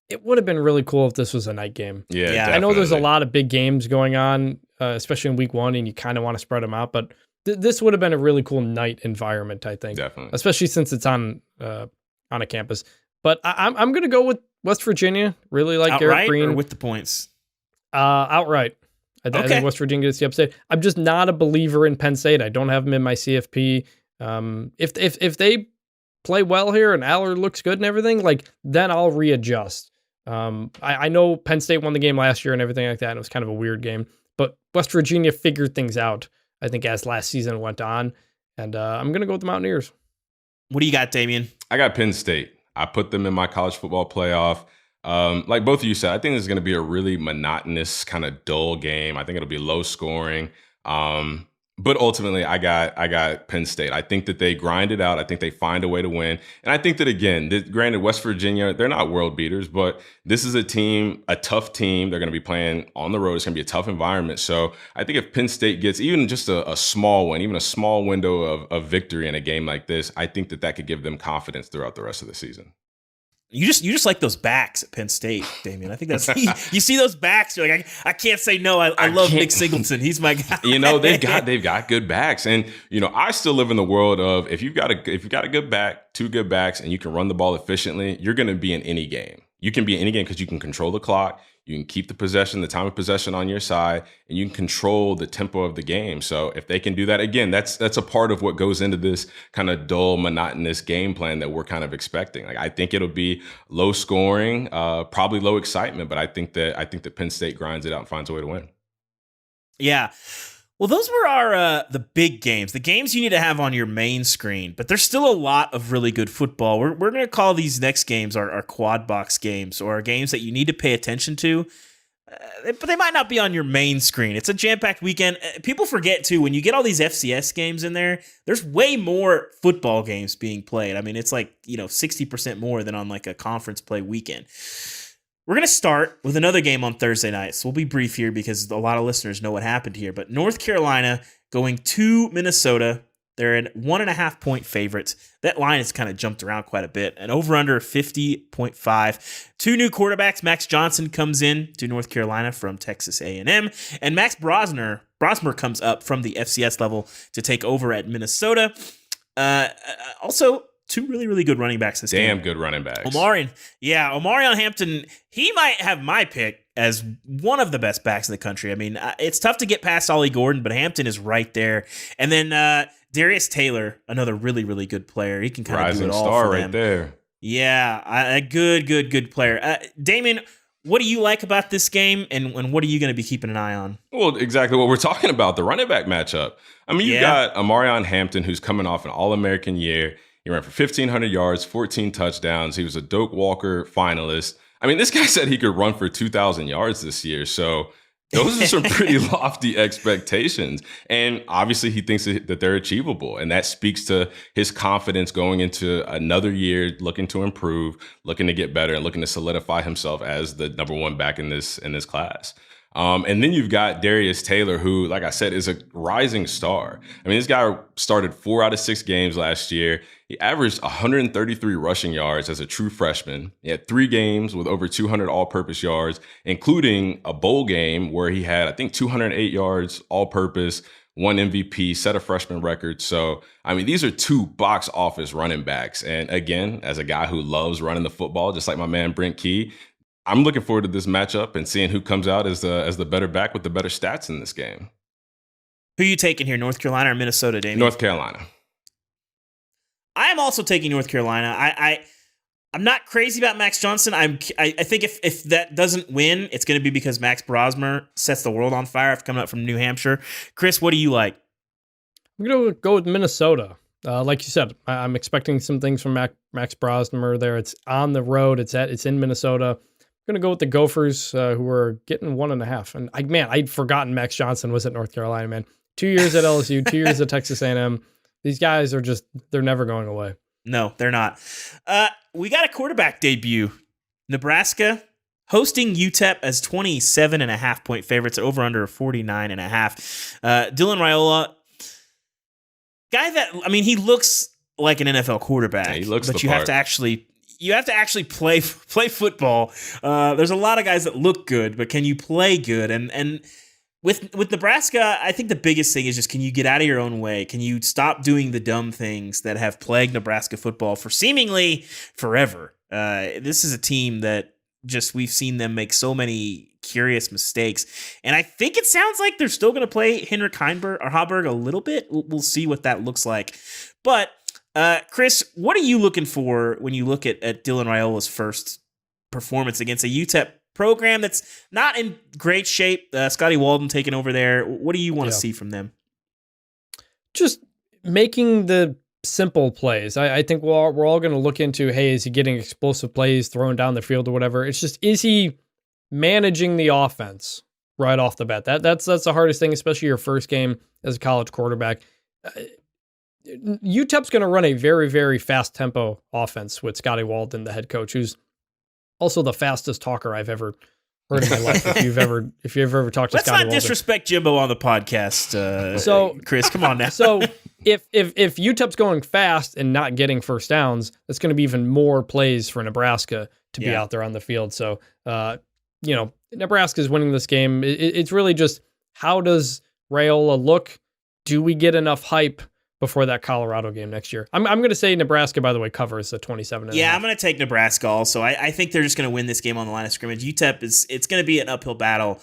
It would have been really cool if this was a night game. Yeah. I know there's a lot of big games going on, especially in week 1, and you kind of want to spread them out. But this would have been a really cool night environment, I think. Definitely, especially since it's on a campus. But I'm going to go with West Virginia. Really like outright Garrett Green or with the points. Outright. I think West Virginia gets the upside. I'm just not a believer in Penn State. I don't have them in my CFP. If they play well here and Aller looks good and everything, then I'll readjust. I know Penn State won the game last year and everything like that, and it was kind of a weird game. But West Virginia figured things out, I think, as last season went on. And I'm going to go with the Mountaineers. What do you got, Damien? I got Penn State. I put them in my college football playoff. Like both of you said, I think this is going to be a really monotonous, kind of dull game. I think it'll be low scoring. But ultimately, I got Penn State. I think that they grind it out. I think they find a way to win. And I think that, again, granted, West Virginia, they're not world beaters, but this is a tough team. They're going to be playing on the road. It's going to be a tough environment. So I think if Penn State gets even just a small win, even a small window of victory in a game like this, I think that could give them confidence throughout the rest of the season. You just like those backs at Penn State, Damien. I think that's you see those backs. You're like, I can't say no. I love Nick Singleton. He's my guy. They've got good backs, and I still live in the world of if you've got a good back, 2 good backs, and you can run the ball efficiently, you're going to be in any game. You can be in any game because you can control the clock. You can keep the time of possession on your side, and you can control the tempo of the game. So if they can do that, again, that's a part of what goes into this kind of dull, monotonous game plan that we're kind of expecting. I think it'll be low scoring, probably low excitement, but I think that Penn State grinds it out and finds a way to win. Yeah. Well, those were our the big games, the games you need to have on your main screen. But there's still a lot of really good football. We're going to call these next games our quad box games, or our games that you need to pay attention to. But they might not be on your main screen. It's a jam-packed weekend. People forget, too, when you get all these FCS games in there, there's way more football games being played. I mean, it's 60% more than on a conference play weekend. We're going to start with another game on Thursday night, so we'll be brief here because a lot of listeners know what happened here. But North Carolina going to Minnesota. They're a 1.5-point favorites. That line has kind of jumped around quite a bit. An over-under 50.5. 2 new quarterbacks. Max Johnson comes in to North Carolina from Texas A&M. And Max Brosmer comes up from the FCS level to take over at Minnesota. Also, 2 really, really good running backs this game. Damn good running backs. Omarion Hampton, he might have my pick as one of the best backs in the country. I mean, it's tough to get past Ollie Gordon, but Hampton is right there. And then Darius Taylor, another really, really good player. He can kind of do it all star for right them. there. Yeah, a good player. Damien, what do you like about this game, and what are you going to be keeping an eye on? Well, exactly what we're talking about, the running back matchup. I mean, you got Omarion Hampton, who's coming off an All-American year. He ran for 1,500 yards, 14 touchdowns. He was a Doak Walker finalist. I mean, this guy said he could run for 2,000 yards this year. So those are some pretty lofty expectations. And obviously he thinks that they're achievable. And that speaks to his confidence going into another year, looking to improve, looking to get better, and looking to solidify himself as the number one back in this class. And then you've got Darius Taylor, who, like I said, is a rising star. I mean, this guy started 4 out of 6 games last year. He averaged 133 rushing yards as a true freshman. He had 3 games with over 200 all-purpose yards, including a bowl game where he had, I think, 208 yards all-purpose, 1 MVP, set a freshman record. So, I mean, these are 2 box office running backs. And again, as a guy who loves running the football, just like my man Brent Key, I'm looking forward to this matchup and seeing who comes out as the better back with the better stats in this game. Who are you taking here, North Carolina or Minnesota, Damien? North Carolina. I am also taking North Carolina. I'm not crazy about Max Johnson. I think if that doesn't win, it's going to be because Max Brosmer sets the world on fire after coming up from New Hampshire. Chris, what do you like? I'm going to go with Minnesota. Like you said, I'm expecting some things from Max Brosmer there. It's on the road. It's in Minnesota. I'm going to go with the Gophers, who are getting 1.5. And I'd forgotten Max Johnson was at North Carolina, man. 2 years at LSU, 2 years at Texas A&M. These guys are they're never going away. No, they're not. We got a quarterback debut. Nebraska hosting UTEP as 27.5-point favorites, over under 49.5. Dylan Raiola, guy that, I mean, he looks like an NFL quarterback. Yeah, he looks but the you part. have to actually play football. There's a lot of guys that look good, but can you play good? And with Nebraska, I think the biggest thing is just, can you get out of your own way? Can you stop doing the dumb things that have plagued Nebraska football for seemingly forever? This is a team that we've seen them make so many curious mistakes. And I think it sounds like they're still going to play Henrik Haberg a little bit. We'll see what that looks like. But Chris, what are you looking for when you look at Dylan Raiola's first performance against a UTEP program that's not in great shape? Scotty Walden taking over there. What do you want to see from them? Just making the simple plays. I think we're all going to look into, hey, is he getting explosive plays, throwing down the field or whatever? It's just, is he managing the offense right off the bat? That's the hardest thing, especially your first game as a college quarterback. UTEP's going to run a very, very fast tempo offense with Scotty Walden, the head coach, who's also the fastest talker I've ever heard in my life. If you've ever talked to Let's Scotty not Walden. disrespect Jimbo on the podcast. So Chris, come on now. So if UTEP's going fast and not getting first downs, that's going to be even more plays for Nebraska to be out there on the field. So Nebraska's winning this game. It's really just, how does Raiola look? Do we get enough hype before that Colorado game next year? I'm going to say Nebraska, by the way, covers the 27. Yeah, I'm going to take Nebraska also. I think they're just going to win this game on the line of scrimmage. UTEP it's going to be an uphill battle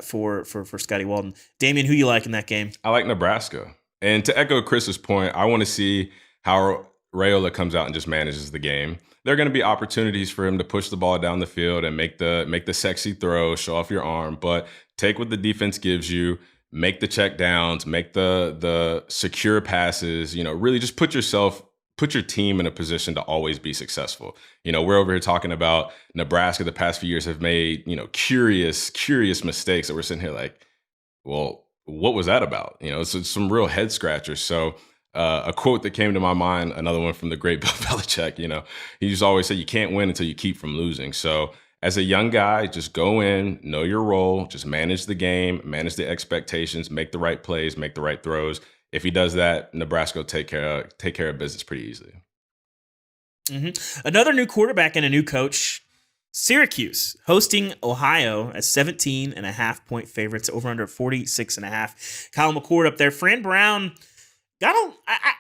for Scotty Walden. Damien, who you like in that game? I like Nebraska. And to echo Chris's point, I want to see how Raiola comes out and just manages the game. There are going to be opportunities for him to push the ball down the field and make the sexy throw, show off your arm, but take what the defense gives you. Make the check downs, make the secure passes, really just put your team in a position to always be successful. We're over here talking about Nebraska the past few years have made, curious mistakes that we're sitting here like, well, what was that about? It's some real head scratchers. So a quote that came to my mind, another one from the great Bill Belichick, he used to always say, you can't win until you keep from losing. So as a young guy, just go in, know your role, just manage the game, manage the expectations, make the right plays, make the right throws. If he does that, Nebraska will take care of business pretty easily. Mm-hmm. Another new quarterback and a new coach, Syracuse, hosting Ohio as 17.5-point favorites, over under 46.5. Kyle McCord up there. Fran Brown, I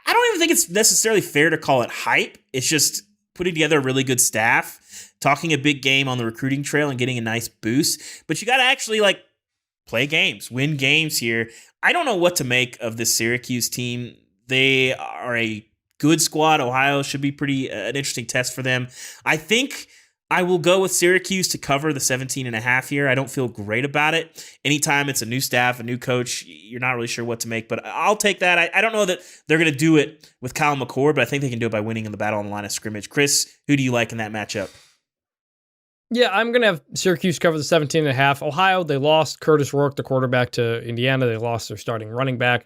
don't even think it's necessarily fair to call it hype. It's just putting together a really good staff, talking a big game on the recruiting trail and getting a nice boost. But you got to actually play games, win games here. I don't know what to make of this Syracuse team. They are a good squad. Ohio should be an interesting test for them. I think I will go with Syracuse to cover the 17.5 here. I don't feel great about it. Anytime it's a new staff, a new coach, you're not really sure what to make, but I'll take that. I don't know that they're going to do it with Kyle McCord, but I think they can do it by winning in the battle on the line of scrimmage. Chris, who do you like in that matchup? Yeah, I'm going to have Syracuse cover the 17.5. Ohio, they lost Curtis Rourke, the quarterback, to Indiana. They lost their starting running back.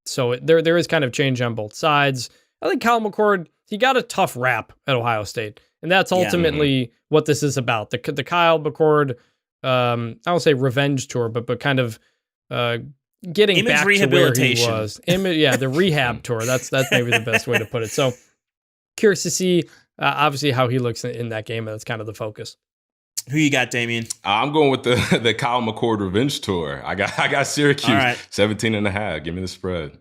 So there is kind of change on both sides. I think Kyle McCord, he got a tough rap at Ohio State. And that's ultimately what this is about. The Kyle McCord, I don't say revenge tour, but kind of getting Image back to where he was. The rehab tour. That's maybe the best way to put it. So curious to see, obviously, how he looks in that game. That's kind of the focus. Who you got, Damien? I'm going with the Kyle McCord revenge tour. I got Syracuse, right. 17.5. Give me the spread.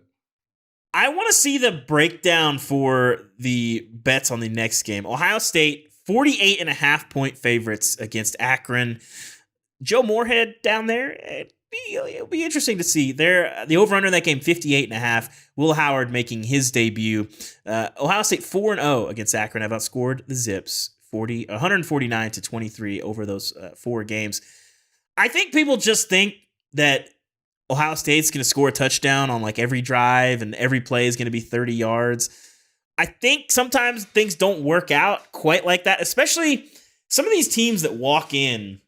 I want to see the breakdown for the bets on the next game. Ohio State, 48.5 point favorites against Akron. Joe Moorhead down there. It'll be interesting to see. The over-under in that game, 58.5. Will Howard making his debut. Ohio State 4-0 against Akron have outscored the Zips 149-23 over those 4 games. I think people just think that Ohio State's going to score a touchdown on like every drive and every play is going to be 30 yards. I think sometimes things don't work out quite like that, especially some of these teams that walk in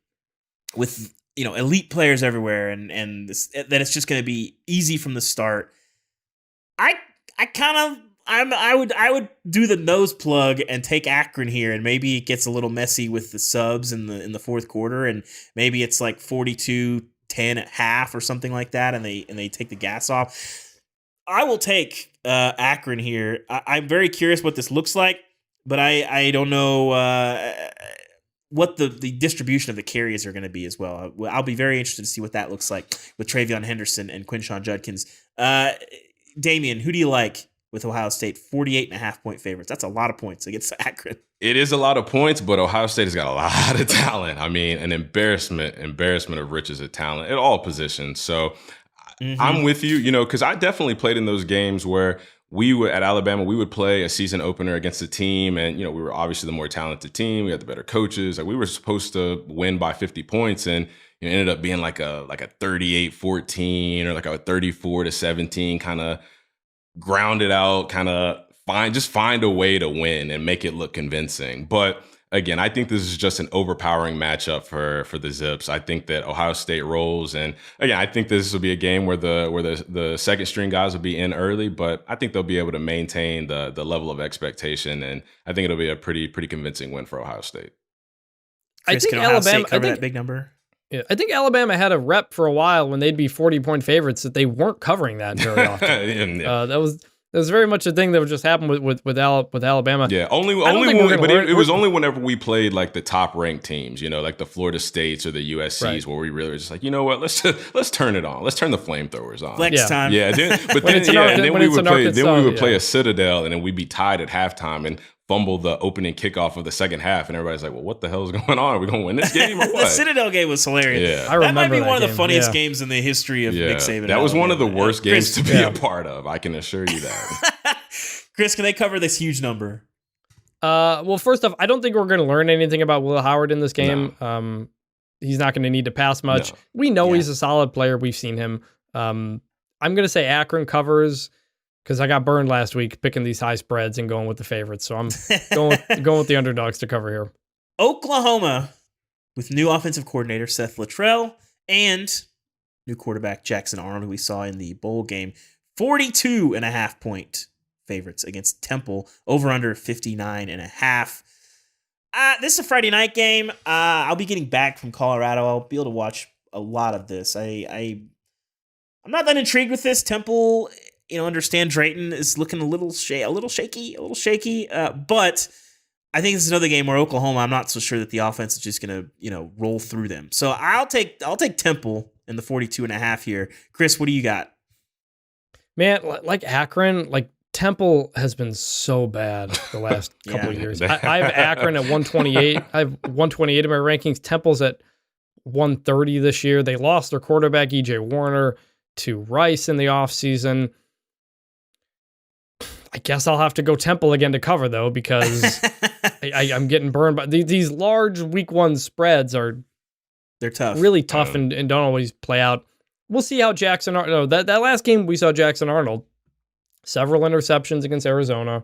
with elite players everywhere and that it's just going to be easy from the start. I would do the nose plug and take Akron here, and maybe it gets a little messy with the subs in the fourth quarter, and maybe it's like 42-10 at half or something like that, and they take the gas off. I will take Akron here. I'm very curious what this looks like, but I don't know what the distribution of the carries are going to be as well. I'll be very interested to see what that looks like with Travion Henderson and Quinshon Judkins. Damien, who do you like with Ohio State? 48.5 point favorites. That's a lot of points against Akron. It is a lot of points, but Ohio State has got a lot of talent. I mean, an embarrassment of riches of talent at all positions. So I'm with you, because I definitely played in those games where at Alabama, we would play a season opener against a team, and we were obviously the more talented team. We had the better coaches. Like, we were supposed to win by 50 points, and it ended up being like a 38-14 or like a 34-17 kind of grounded out, kind of find a way to win and make it look convincing. But again, I think this is just an overpowering matchup for the Zips. I think that Ohio State rolls, and again, I think this will be a game where the second string guys will be in early, but I think they'll be able to maintain the level of expectation, and I think it'll be a pretty convincing win for Ohio State. Chris, can Ohio State cover that big number? Yeah, I think Alabama had a rep for a while when they'd be 40-point favorites that they weren't covering that very often. That was very much a thing that would just happen with Alabama. Yeah, it was only whenever we played like the top ranked teams, like the Florida States or the USCs, right, where we really were just like, what, let's turn it on, let's turn the flamethrowers on. Flex time. Yeah, then we would play a Citadel, and then we'd be tied at halftime and fumble the opening kickoff of the second half, and everybody's like, well, what the hell is going on? Are we going to win this game or what? The Citadel game was hilarious. Yeah. I remember that might be one of the game. funniest games in the history of Nick Saban. That was one of the worst games to be a part of. I can assure you that. Chris, can they cover this huge number? Well, first off, I don't think we're going to learn anything about Will Howard in this game. No. He's not going to need to pass much. No. We know he's a solid player. We've seen him. I'm going to say Akron covers, because I got burned last week picking these high spreads and going with the favorites. So I'm going with the underdogs to cover here. Oklahoma, with new offensive coordinator Seth Littrell and new quarterback Jackson Arnold, who we saw in the bowl game, 42.5 point favorites against Temple, over under 59.5. This is a Friday night game. I'll be getting back from Colorado. I'll be able to watch a lot of this. I'm not that intrigued with this. Temple, understand Drayton is looking a little shaky. But I think this is another game where Oklahoma, I'm not so sure that the offense is just going to, roll through them. So I'll take Temple in the 42.5 here. Chris, what do you got? Man, like Akron, Temple has been so bad the last couple of years. I have Akron at 128. I have 128 in my rankings. Temple's at 130 this year. They lost their quarterback, E.J. Warner, to Rice in the offseason. I guess I'll have to go Temple again to cover, though, because I'm getting burned by these large week one spreads. They're tough, really tough, and don't always play out. We'll see how Jackson Arnold. That last game we saw Jackson Arnold, several interceptions against Arizona.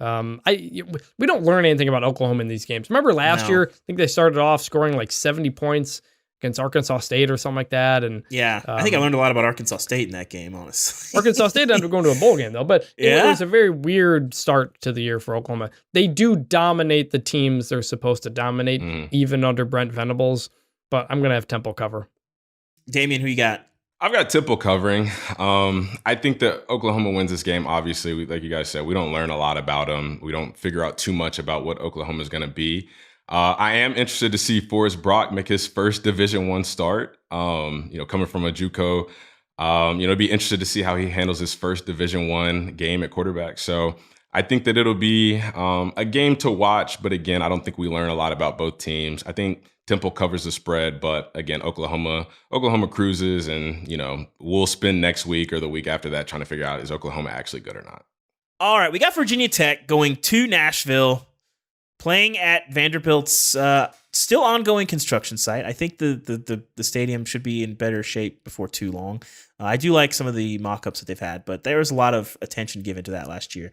We don't learn anything about Oklahoma in these games. Remember last year, I think they started off scoring like 70 points against Arkansas State or something like that. And yeah, I think I learned a lot about Arkansas State in that game, honestly. Arkansas State ended up going to a bowl game, though. But it was a very weird start to the year for Oklahoma. They do dominate the teams they're supposed to dominate, even under Brent Venables. But I'm going to have Temple cover. Damien, who you got? I've got Temple covering. I think that Oklahoma wins this game. Obviously, like you guys said, we don't learn a lot about them. We don't figure out too much about what Oklahoma is going to be. I am interested to see Forrest Brock make his first Division I start. Coming from a JUCO, be interested to see how he handles his first Division I game at quarterback. So I think that it'll be a game to watch. But again, I don't think we learn a lot about both teams. I think Temple covers the spread, but again, Oklahoma cruises, and we'll spend next week or the week after that trying to figure out, is Oklahoma actually good or not. All right, we got Virginia Tech going to Nashville, playing at Vanderbilt's still ongoing construction site. I think the stadium should be in better shape before too long. I do like some of the mock-ups that they've had, but there was a lot of attention given to that last year.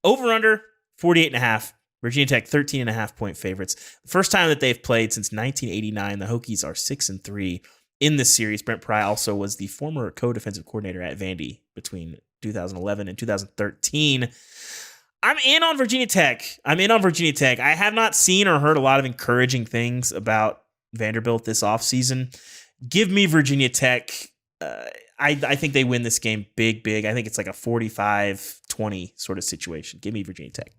Over under 48.5. Virginia Tech 13.5 point favorites. The first time that they've played since 1989. The Hokies are 6-3 in this series. Brent Pry also was the former co-defensive coordinator at Vandy between 2011 and 2013. I'm in on Virginia Tech. I have not seen or heard a lot of encouraging things about Vanderbilt this offseason. Give me Virginia Tech. I think they win this game big. I think it's like a 45-20 sort of situation. Give me Virginia Tech.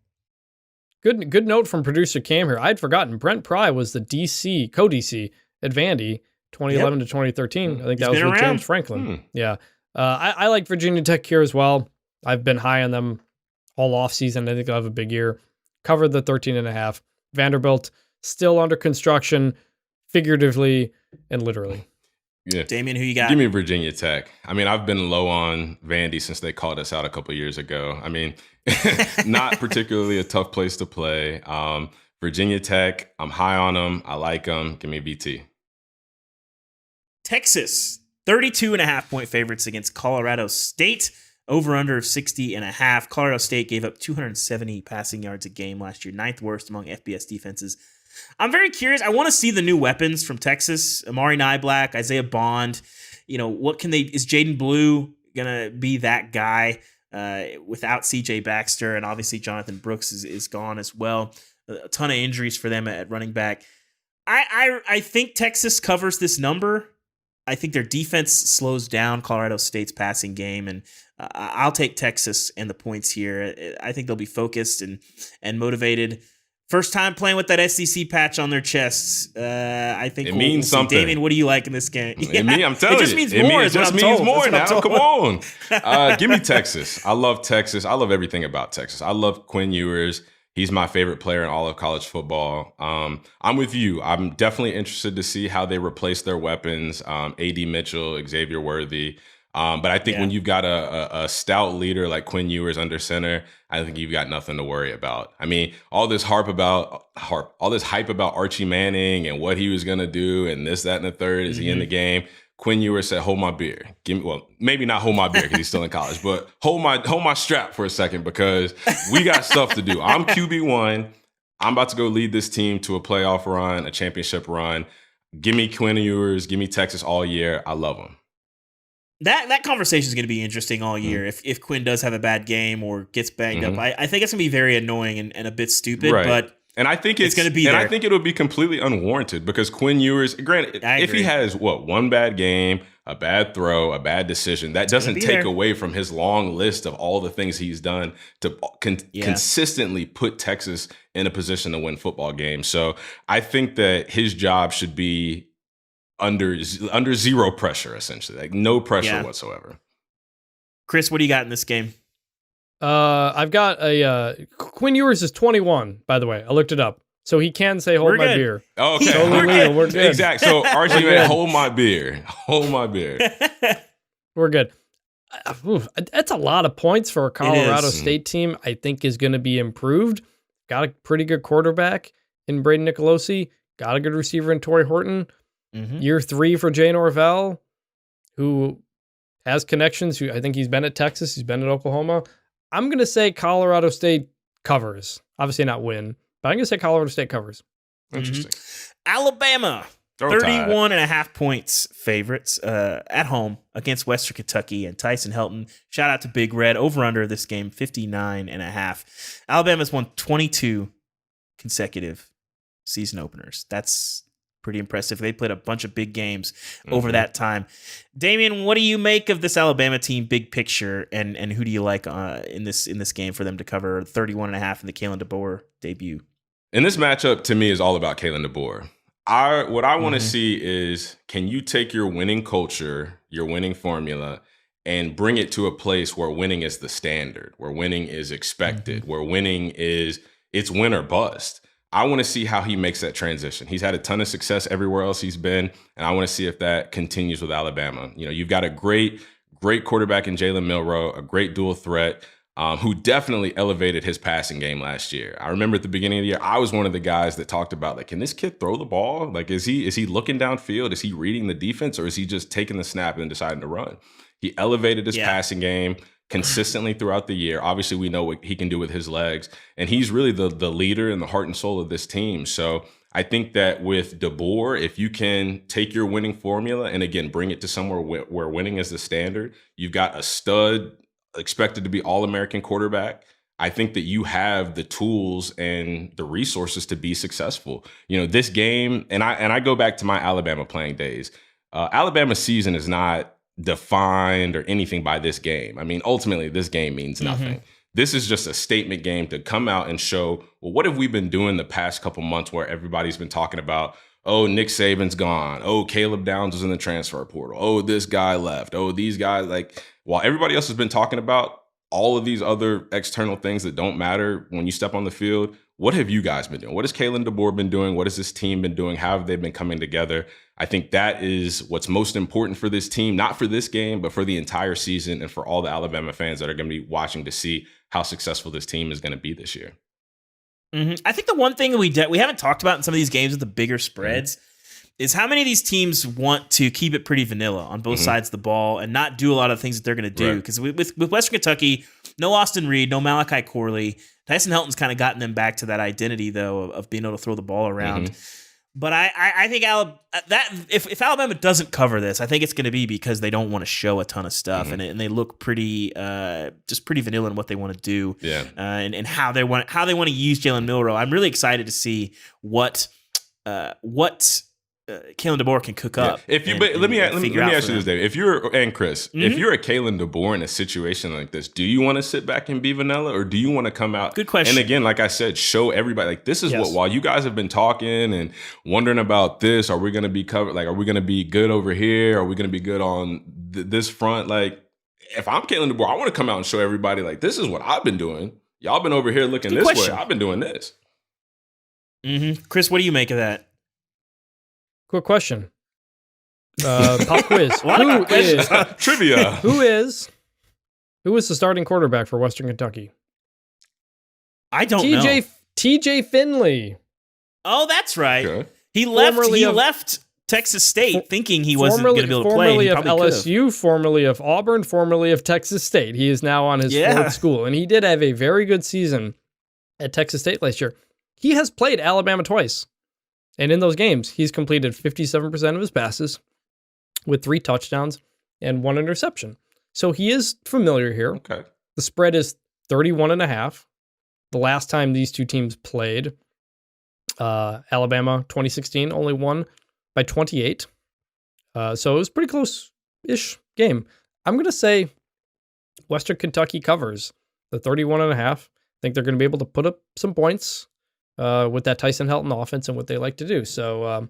Good note from producer Cam here. I'd forgotten Brent Pry was the co-DC at Vandy 2011 to 2013. I think that was with James Franklin. Yeah. I like Virginia Tech here as well. I've been high on them all offseason. I think they'll have a big year. Covered the 13.5. Vanderbilt still under construction, figuratively and literally. Yeah. Damien, who you got? Give me Virginia Tech. I mean, I've been low on Vandy since they called us out a couple years ago. I mean, not particularly a tough place to play. Virginia Tech, I'm high on them. I like them. Give me BT. Texas, 32.5 point favorites against Colorado State. Over under 60.5. Colorado State gave up 270 passing yards a game last year, 9th worst among FBS defenses. I'm very curious. I want to see the new weapons from Texas. Amari Niblack, Isaiah Bond. What can they? Is Jaden Blue gonna be that guy without CJ Baxter? And obviously Jonathan Brooks is gone as well. A ton of injuries for them at running back. I think Texas covers this number. I think their defense slows down Colorado State's passing game, and I'll take Texas and the points here. I think they'll be focused and motivated. First time playing with that SEC patch on their chests. I think it means something. Damien, what do you like in this game? I'm telling you. It just means more. It just means more now. Come on. Give me Texas. I love Texas. I love everything about Texas. I love Quinn Ewers. He's my favorite player in all of college football. I'm with you. I'm definitely interested to see how they replace their weapons. A.D. Mitchell, Xavier Worthy. But I think when you've got a stout leader like Quinn Ewers under center, I think you've got nothing to worry about. I mean, all this hype about Archie Manning and what he was going to do and this, that, and the third. Is he in the game? Quinn Ewers said, "Hold my beer." Maybe not hold my beer because he's still in college, but hold my strap for a second because we got stuff to do. I'm QB1. I'm about to go lead this team to a playoff run, a championship run. Give me Quinn Ewers. Give me Texas all year. I love them. That conversation is going to be interesting all year. If Quinn does have a bad game or gets banged up, I think it's going to be very annoying and a bit stupid. Right. But and I think it's going to be. And I think it'll be completely unwarranted because Quinn Ewers, granted, if he has one bad game, a bad throw, a bad decision, that doesn't take away from his long list of all the things he's done to consistently put Texas in a position to win football games. So I think that his job should be under zero pressure, essentially, like no pressure whatsoever. Chris, what do you got in this game? I've got Quinn Ewers is 21, by the way. I looked it up. So he can say, hold my beer. Oh, okay. Totally legal. We're good. Exactly. So Archie, hold my beer. Hold my beer. We're good. That's a lot of points for a Colorado State team I think is going to be improved. Got a pretty good quarterback in Braden Nicolosi. Got a good receiver in Torrey Horton. Year 3 for Jay Norvell, who has connections. I think he's been at Texas. He's been at Oklahoma. I'm going to say Colorado State covers. Obviously not win, but I'm going to say Colorado State covers. Interesting. Alabama, Throw 31 and a half points favorites at home against Western Kentucky and Tyson Helton. Shout out to Big Red. Over under this game, 59 and a half. Alabama's won 22 consecutive season openers. That's pretty impressive. They played a bunch of big games over that time. Damien, what do you make of this Alabama team big picture, and who do you like in this game for them to cover 31 and a half in the Kalen DeBoer debut? And this matchup to me is all about Kalen DeBoer. What I want to see is, can you take your winning culture, your winning formula, and bring it to a place where winning is the standard, where winning is expected, where winning is, it's win or bust. I want to see how he makes that transition. He's had a ton of success everywhere else he's been, and I want to see if that continues with Alabama. You know, you've got a great quarterback in Jalen Milroe, a great dual threat, who definitely elevated his passing game last year. I remember at the beginning of the year, I was one of the guys that talked about, like, can this kid throw the ball? Like, is he looking downfield? Is he reading the defense, or is he just taking the snap and deciding to run? He elevated his passing game consistently throughout the year. Obviously, we know what he can do with his legs, and he's really the leader and the heart and soul of this team. So I think that with DeBoer, if you can take your winning formula and, again, bring it to somewhere where winning is the standard, you've got a stud, expected to be All-American quarterback. I think that you have the tools and the resources to be successful. You know, this game, and I go back to my Alabama playing days. Alabama's season is not defined or anything by this game. I mean, ultimately, this game means nothing. This is just a statement game to come out and show, well, what have we been doing the past couple months where everybody's been talking about, oh, Nick Saban's gone. Oh, Caleb Downs was in the transfer portal. Oh, this guy left. Oh, these guys, like, while everybody else has been talking about all of these other external things that don't matter when you step on the field, what have you guys been doing? What has Kalen DeBoer been doing? What has this team been doing? How have they been coming together? I think that is what's most important for this team, not for this game, but for the entire season and for all the Alabama fans that are going to be watching to see how successful this team is going to be this year. I think the one thing we haven't talked about in some of these games with the bigger spreads is how many of these teams want to keep it pretty vanilla on both sides of the ball and not do a lot of things that they're going to do. Because with Western Kentucky, no Austin Reed, no Malachi Corley. Tyson Helton's kind of gotten them back to that identity, though, of being able to throw the ball around. But I think if Alabama doesn't cover this, I think it's going to be because they don't want to show a ton of stuff, and they look pretty just pretty vanilla in what they want to do, and how they want to use Jalen Milroe. I'm really excited to see what Kalen DeBoer can cook up. If you, let me ask you this, Dave. If you're if you're a Kalen DeBoer in a situation like this, do you want to sit back and be vanilla, or do you want to come out? Good question. And again, like I said, show everybody, like, this is what, while you guys have been talking and wondering about this, are we going to be covered? Like, are we going to be good over here? Are we going to be good on this front? Like, if I'm Kalen DeBoer, I want to come out and show everybody, like, this is what I've been doing. Y'all been over here looking this way. I've been doing this. Chris, what do you make of that? Quick question. Pop quiz. Trivia. Who is the starting quarterback for Western Kentucky? I don't know. TJ Finley. Oh, that's right. Okay. He left Texas State thinking he wasn't going to be able to play. Formerly of LSU, formerly of Auburn, formerly of Texas State. He is now on his fourth school, and he did have a very good season at Texas State last year. He has played Alabama twice. And in those games, he's completed 57% of his passes with 3 touchdowns and 1 interception. So he is familiar here. Okay. The spread is 31.5. The last time these two teams played, Alabama 2016 only won by 28. So it was a pretty close-ish game. I'm going to say Western Kentucky covers the 31.5. I think they're going to be able to put up some points with that Tyson Helton offense and what they like to do. So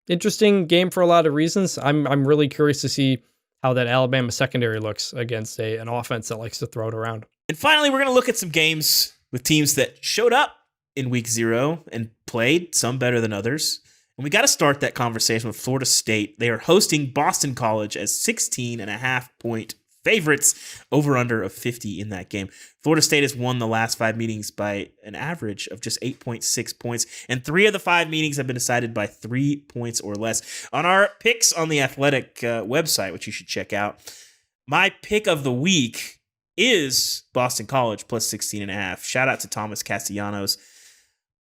interesting game for a lot of reasons. I'm really curious to see how that Alabama secondary looks against an offense that likes to throw it around. And finally, we're going to look at some games with teams that showed up in week 0 and played, some better than others. And we got to start that conversation with Florida State. They are hosting Boston College as 16.5-point favorites, over under of 50 in that game. Florida State has won the last 5 meetings by an average of just 8.6 points, and 3 of the 5 meetings have been decided by 3 points or less. On our picks on the Athletic website, which you should check out, my pick of the week is Boston College plus 16.5. Shout out to Thomas Castellanos.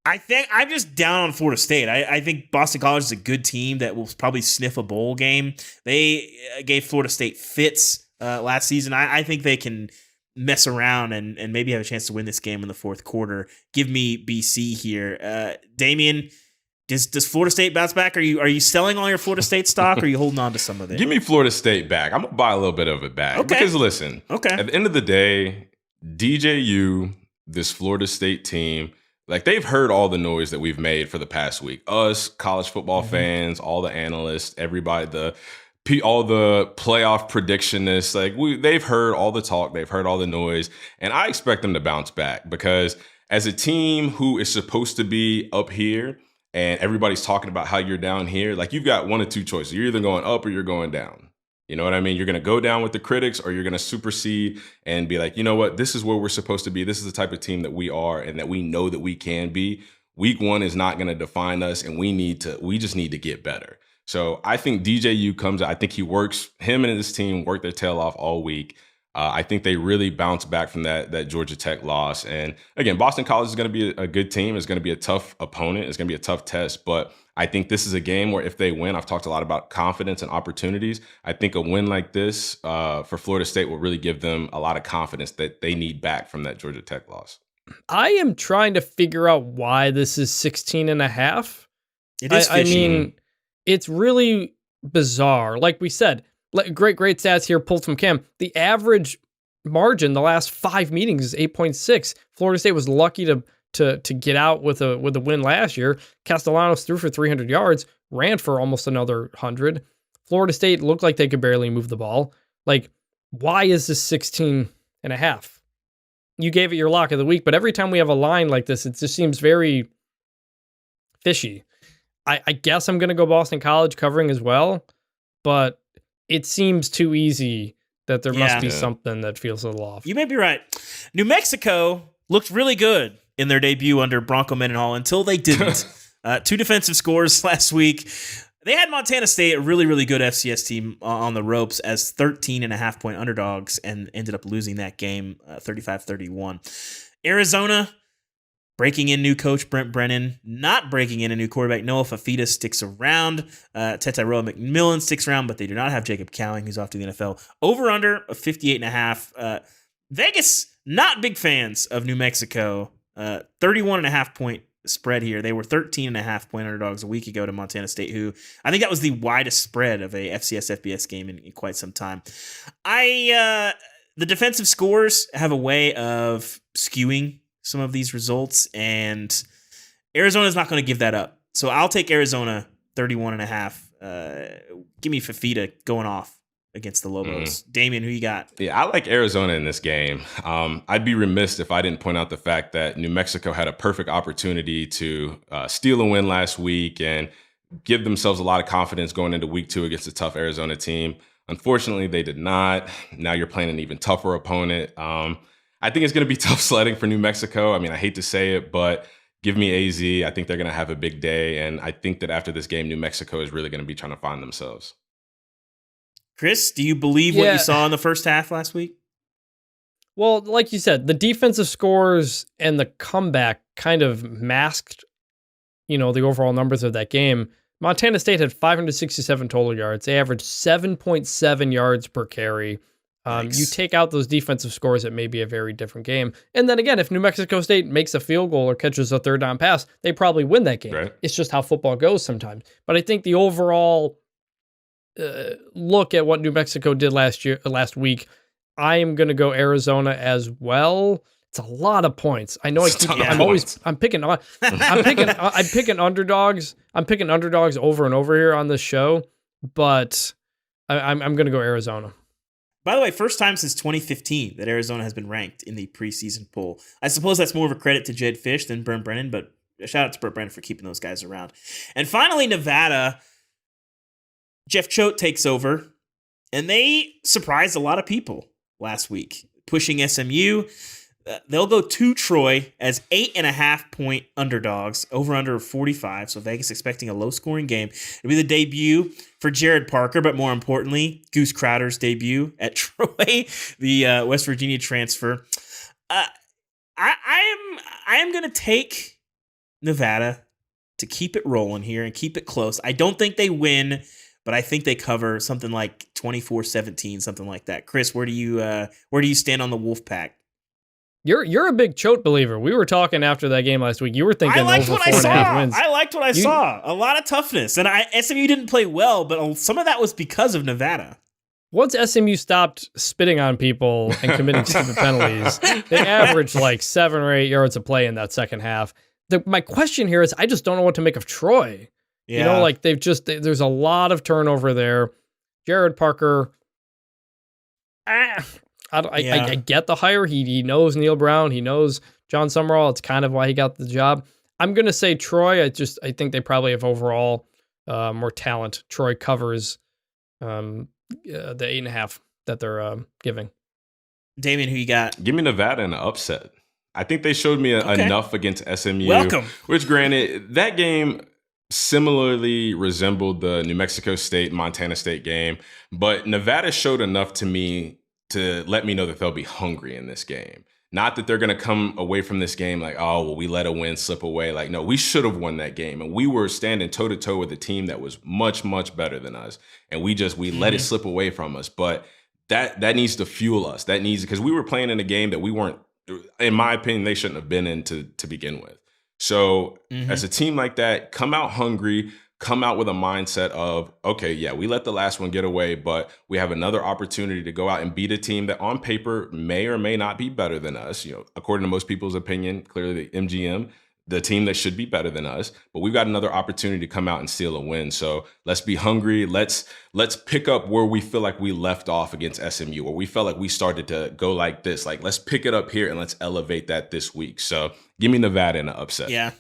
I think I'm just down on Florida State. I think Boston College is a good team that will probably sniff a bowl game. They gave Florida State fits last season. I think they can mess around and maybe have a chance to win this game in the fourth quarter. Give me BC here. Damien, does Florida State bounce back? Are you selling all your Florida State stock, or are you holding on to some of it? Give me Florida State back. I'm going to buy a little bit of it back. Okay. Because listen, Okay. at the end of the day, DJU, this Florida State team, like they've heard all the noise that we've made for the past week. Us, college football fans, all the analysts, everybody, all the playoff predictionists, like they've heard all the talk, they've heard all the noise, and I expect them to bounce back because as a team who is supposed to be up here and everybody's talking about how you're down here, like you've got one of two choices. You're either going up or you're going down. You know what I mean? You're going to go down with the critics or you're going to supersede and be like, you know what? This is where we're supposed to be. This is the type of team that we are and that we know that we can be. Week 1 is not going to define us and we just need to get better. So I think DJU comes, I think him and his team work their tail off all week. I think they really bounce back from that Georgia Tech loss. And again, Boston College is going to be a good team. It's going to be a tough opponent. It's going to be a tough test. But I think this is a game where if they win, I've talked a lot about confidence and opportunities. I think a win like this for Florida State will really give them a lot of confidence that they need back from that Georgia Tech loss. I am trying to figure out why this is 16.5. It is fishy. I mean, it's really bizarre. Like we said, great stats here pulled from Cam. The average margin the last 5 meetings is 8.6. Florida State was lucky to get out with a win last year. Castellanos threw for 300 yards, ran for almost another 100. Florida State looked like they could barely move the ball. Like, why is this 16.5? You gave it your lock of the week, but every time we have a line like this, it just seems very fishy. I guess I'm going to go Boston College covering as well, but it seems too easy that there must be something that feels a little off. You may be right. New Mexico looked really good in their debut under Bronco Mendenhall until they didn't. 2 defensive scores last week. They had Montana State, a really, really good FCS team, on the ropes as 13.5-point underdogs and ended up losing that game 35-31. Arizona, breaking in new coach Brent Brennan, not breaking in a new quarterback. Noah Fafita sticks around. Tetairoa McMillan sticks around, but they do not have Jacob Cowing, who's off to the NFL. Over-under of 58.5. Vegas, not big fans of New Mexico. 31.5-point spread here. They were 13.5-point underdogs a week ago to Montana State, who I think that was the widest spread of a FCS FBS game in quite some time. The defensive scores have a way of skewing some of these results, and Arizona's not going to give that up. So I'll take Arizona 31.5. Give me Fafita going off against the Lobos. Damien, who you got? Yeah, I like Arizona in this game. I'd be remiss if I didn't point out the fact that New Mexico had a perfect opportunity to steal a win last week and give themselves a lot of confidence going into week 2 against a tough Arizona team. Unfortunately, they did not. Now you're playing an even tougher opponent. I think it's going to be tough sledding for New Mexico. I mean, I hate to say it, but give me AZ. I think they're going to have a big day. And I think that after this game, New Mexico is really going to be trying to find themselves. Chris, do you believe what you saw in the first half last week? Well, like you said, the defensive scores and the comeback kind of masked, the overall numbers of that game. Montana State had 567 total yards. They averaged 7.7 yards per carry. You take out those defensive scores, it may be a very different game. And then again, if New Mexico State makes a field goal or catches a third down pass, they probably win that game. Right. It's just how football goes sometimes. But I think the overall look at what New Mexico did last week, I am going to go Arizona as well. It's a lot of points. I know I'm picking underdogs. I'm picking underdogs over and over here on this show, but I'm going to go Arizona. By the way, first time since 2015 that Arizona has been ranked in the preseason poll. I suppose that's more of a credit to Jed Fish than Brent Brennan, but a shout out to Brent Brennan for keeping those guys around. And finally, Nevada, Jeff Choate takes over, and they surprised a lot of people last week, pushing SMU. They'll go to Troy as 8.5-point underdogs, over under 45. So Vegas expecting a low scoring game. It'll be the debut for Jared Parker, but more importantly, Goose Crowder's debut at Troy, the West Virginia transfer. I am going to take Nevada to keep it rolling here and keep it close. I don't think they win, but I think they cover something like 24-17, something like that. Chris, where do you stand on the Wolfpack? You're a big Choate believer. We were talking after that game last week. You were thinking over 4.5 wins. I liked what I saw. A lot of toughness. And SMU didn't play well, but some of that was because of Nevada. Once SMU stopped spitting on people and committing stupid penalties, they averaged like 7 or 8 yards of play in that second half. My question here is, I just don't know what to make of Troy. Yeah. You know, like there's a lot of turnover there. Jared Parker, I get the hire. He knows Neil Brown. He knows John Summerall. It's kind of why he got the job. I'm going to say Troy. I think they probably have overall more talent. Troy covers the 8.5 that they're giving. Damien, who you got? Give me Nevada in an upset. I think they showed me enough against SMU. Welcome. Which, granted, that game similarly resembled the New Mexico State, Montana State game. But Nevada showed enough to me to let me know that they'll be hungry in this game. Not that they're going to come away from this game like, oh, well, we let a win slip away. Like, no, we should have won that game. And we were standing toe-to-toe with a team that was much, much better than us. And we let it slip away from us. But that needs to fuel us. That needs, because we were playing in a game that we weren't, in my opinion, they shouldn't have been in to begin with. So as a team like that, come out hungry, come out with a mindset of, okay, yeah, we let the last one get away, but we have another opportunity to go out and beat a team that on paper may or may not be better than us. You know, according to most people's opinion, clearly the MGM, the team that should be better than us, but we've got another opportunity to come out and steal a win. So let's be hungry. Let's pick up where we feel like we left off against SMU, where we felt like we started to go like this. Like, let's pick it up here and let's elevate that this week. So give me Nevada in an upset. Yeah.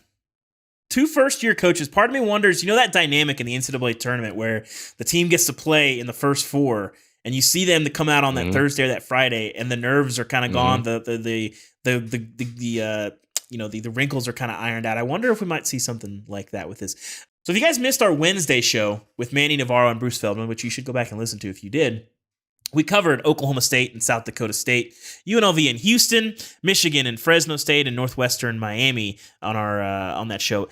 2 first-year coaches. Part of me wonders, you know, that dynamic in the NCAA tournament where the team gets to play in the first 4, and you see them to come out on that Thursday or that Friday, and the nerves are kind of gone. The wrinkles are kind of ironed out. I wonder if we might see something like that with this. So if you guys missed our Wednesday show with Manny Navarro and Bruce Feldman, which you should go back and listen to if you did, we covered Oklahoma State and South Dakota State, UNLV in Houston, Michigan and Fresno State, and Northwestern Miami on that show.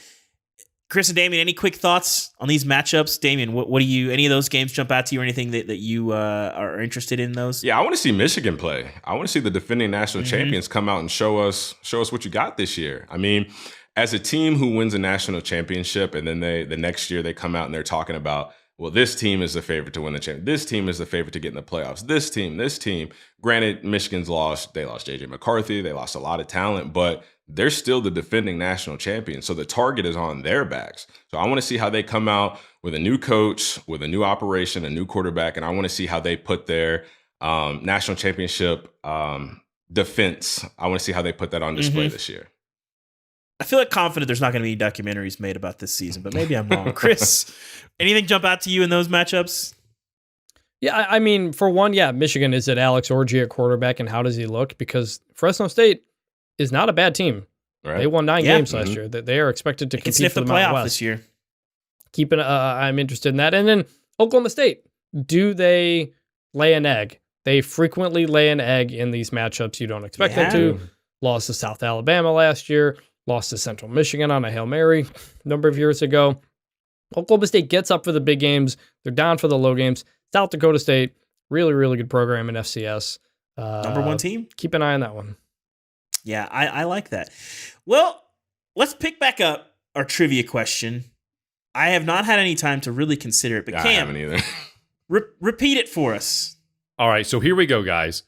Chris and Damien, any quick thoughts on these matchups? Damien, what do you? Any of those games jump out to you, or anything that you are interested in those? Yeah, I want to see Michigan play. I want to see the defending national champions come out and show us what you got this year. I mean, as a team who wins a national championship, and then the next year they come out and they're talking about, well, this team is the favorite to win the championship. This team is the favorite to get in the playoffs. This team. Granted, Michigan's lost. They lost J.J. McCarthy. They lost a lot of talent, but they're still the defending national champions. So the target is on their backs. So I want to see how they come out with a new coach, with a new operation, a new quarterback, and I want to see how they put their national championship defense. I want to see how they put that on display this year. I feel like confident there's not going to be documentaries made about this season, but maybe I'm wrong. Chris, anything jump out to you in those matchups? Yeah, I mean, for one, Michigan is at Alex Orji at quarterback, and how does he look? Because Fresno State is not a bad team. Right. They won 9 games last year. They are expected to compete for the Mountain West this year. I'm interested in that. And then Oklahoma State, do they lay an egg? They frequently lay an egg in these matchups. You don't expect them to. Lost to South Alabama last year. Lost to Central Michigan on a Hail Mary a number of years ago. Oklahoma State gets up for the big games. They're down for the low games. South Dakota State, really, really good program in FCS. Number 1 team? Keep an eye on that one. Yeah, I like that. Well, let's pick back up our trivia question. I have not had any time to really consider it, but Cam, I haven't either. Repeat it for us. All right, so here we go, guys.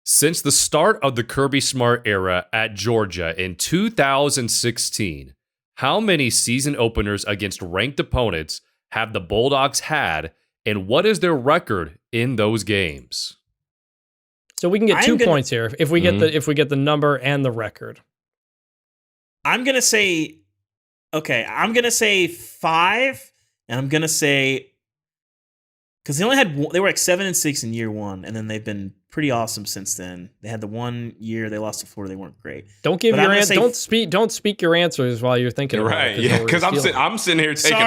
Since the start of the Kirby Smart era at Georgia in 2016, how many season openers against ranked opponents have the Bulldogs had, and what is their record in those games? So we can get 2 points here if we get the number and the record. I'm gonna say 5, and I'm gonna say Because they were like 7-6 in year one, and then they've been pretty awesome since then. They had the 1 year they lost to Florida, they weren't great. Don't give your answer. Don't speak your answers while you're thinking about right. it. Yeah, because I'm sitting here taking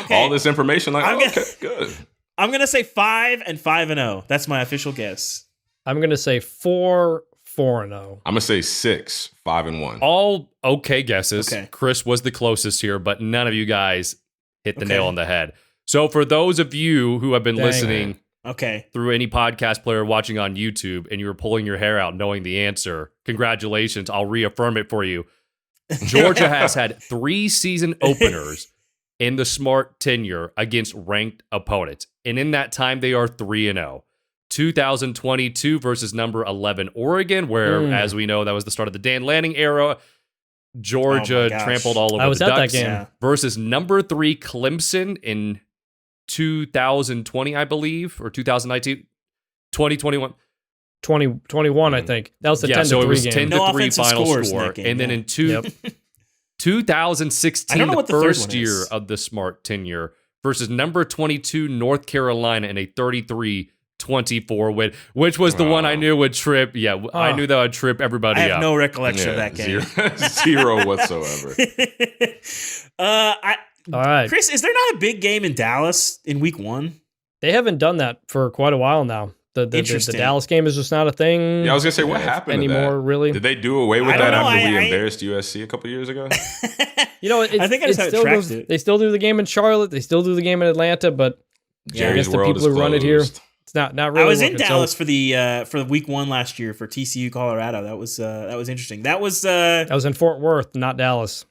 all this information. Like, good. I'm gonna say 5 and 5-0. That's my official guess. I'm gonna say 4-4-0. I'm gonna say 6, 5-1. All okay guesses. Okay. Chris was the closest here, but none of you guys hit the nail on the head. So for those of you who have been listening through any podcast player watching on YouTube and you were pulling your hair out knowing the answer, congratulations. I'll reaffirm it for you. Georgia has had 3 season openers in the Smart tenure against ranked opponents. And in that time, they are 3-0. 2022 versus number 11 Oregon, where, as we know, that was the start of the Dan Lanning era. Georgia trampled all over the Ducks. That game. Versus number 3 Clemson in 2020, I believe, or 2019, 2021. 2021, I think. That was the 10-3 so it was game. 10-3 final score. Game, and then in 2016, the first year of the Smart tenure, versus number 22 North Carolina in a 33-24 win, which was the one I knew would trip. Yeah, I knew that would trip everybody up. I have no recollection of that game. Zero whatsoever. All right. Chris, is there not a big game in Dallas in week 1? They haven't done that for quite a while now. The Dallas game is just not a thing. Yeah, I was gonna say, what happened anymore? To that? Really? Did they do away with that after we embarrassed USC a couple years ago? I think I just haven't tracked it. They still do the game in Charlotte. They still do the game in Atlanta, but I guess the people who run it here, it's not really. I was in Dallas for the week 1 last year for TCU Colorado. That was interesting. That was in Fort Worth, not Dallas.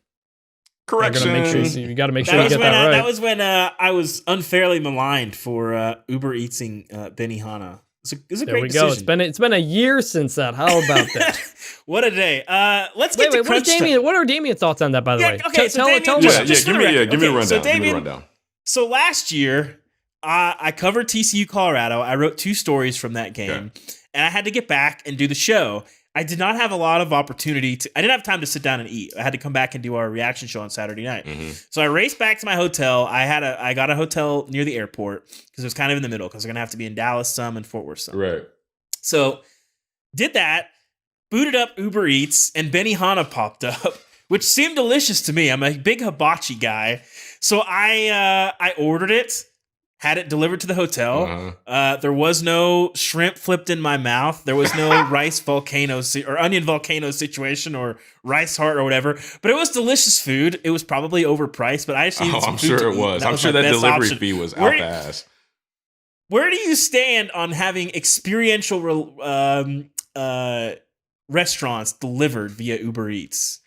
Correction. You got to make sure you get that right. That was when I was unfairly maligned for Uber Eatsing Benihana. It's a great decision. It's been a year since that. How about that? What a day. Let's get to crunch time. What are Damien's thoughts on that, by the way? Okay, give me the rundown. Give me the rundown. So last year, I covered TCU Colorado. I wrote 2 stories from that game, and I had to get back and do the show. I did not have a lot of opportunity I didn't have time to sit down and eat. I had to come back and do our reaction show on Saturday night. Mm-hmm. So I raced back to my hotel. I got a hotel near the airport because it was kind of in the middle because we're going to have to be in Dallas some and Fort Worth some. Right. So did that, booted up Uber Eats, and Benihana popped up, which seemed delicious to me. I'm a big hibachi guy. So I ordered it. Had it delivered to the hotel. There was no shrimp flipped in my mouth. There was no rice volcano or onion volcano situation or rice heart or whatever. But it was delicious food. It was probably overpriced, but I actually needed some I'm food sure to it was. eat. I'm sure that delivery fee was out the ass. Where do you stand on having experiential restaurants delivered via Uber Eats?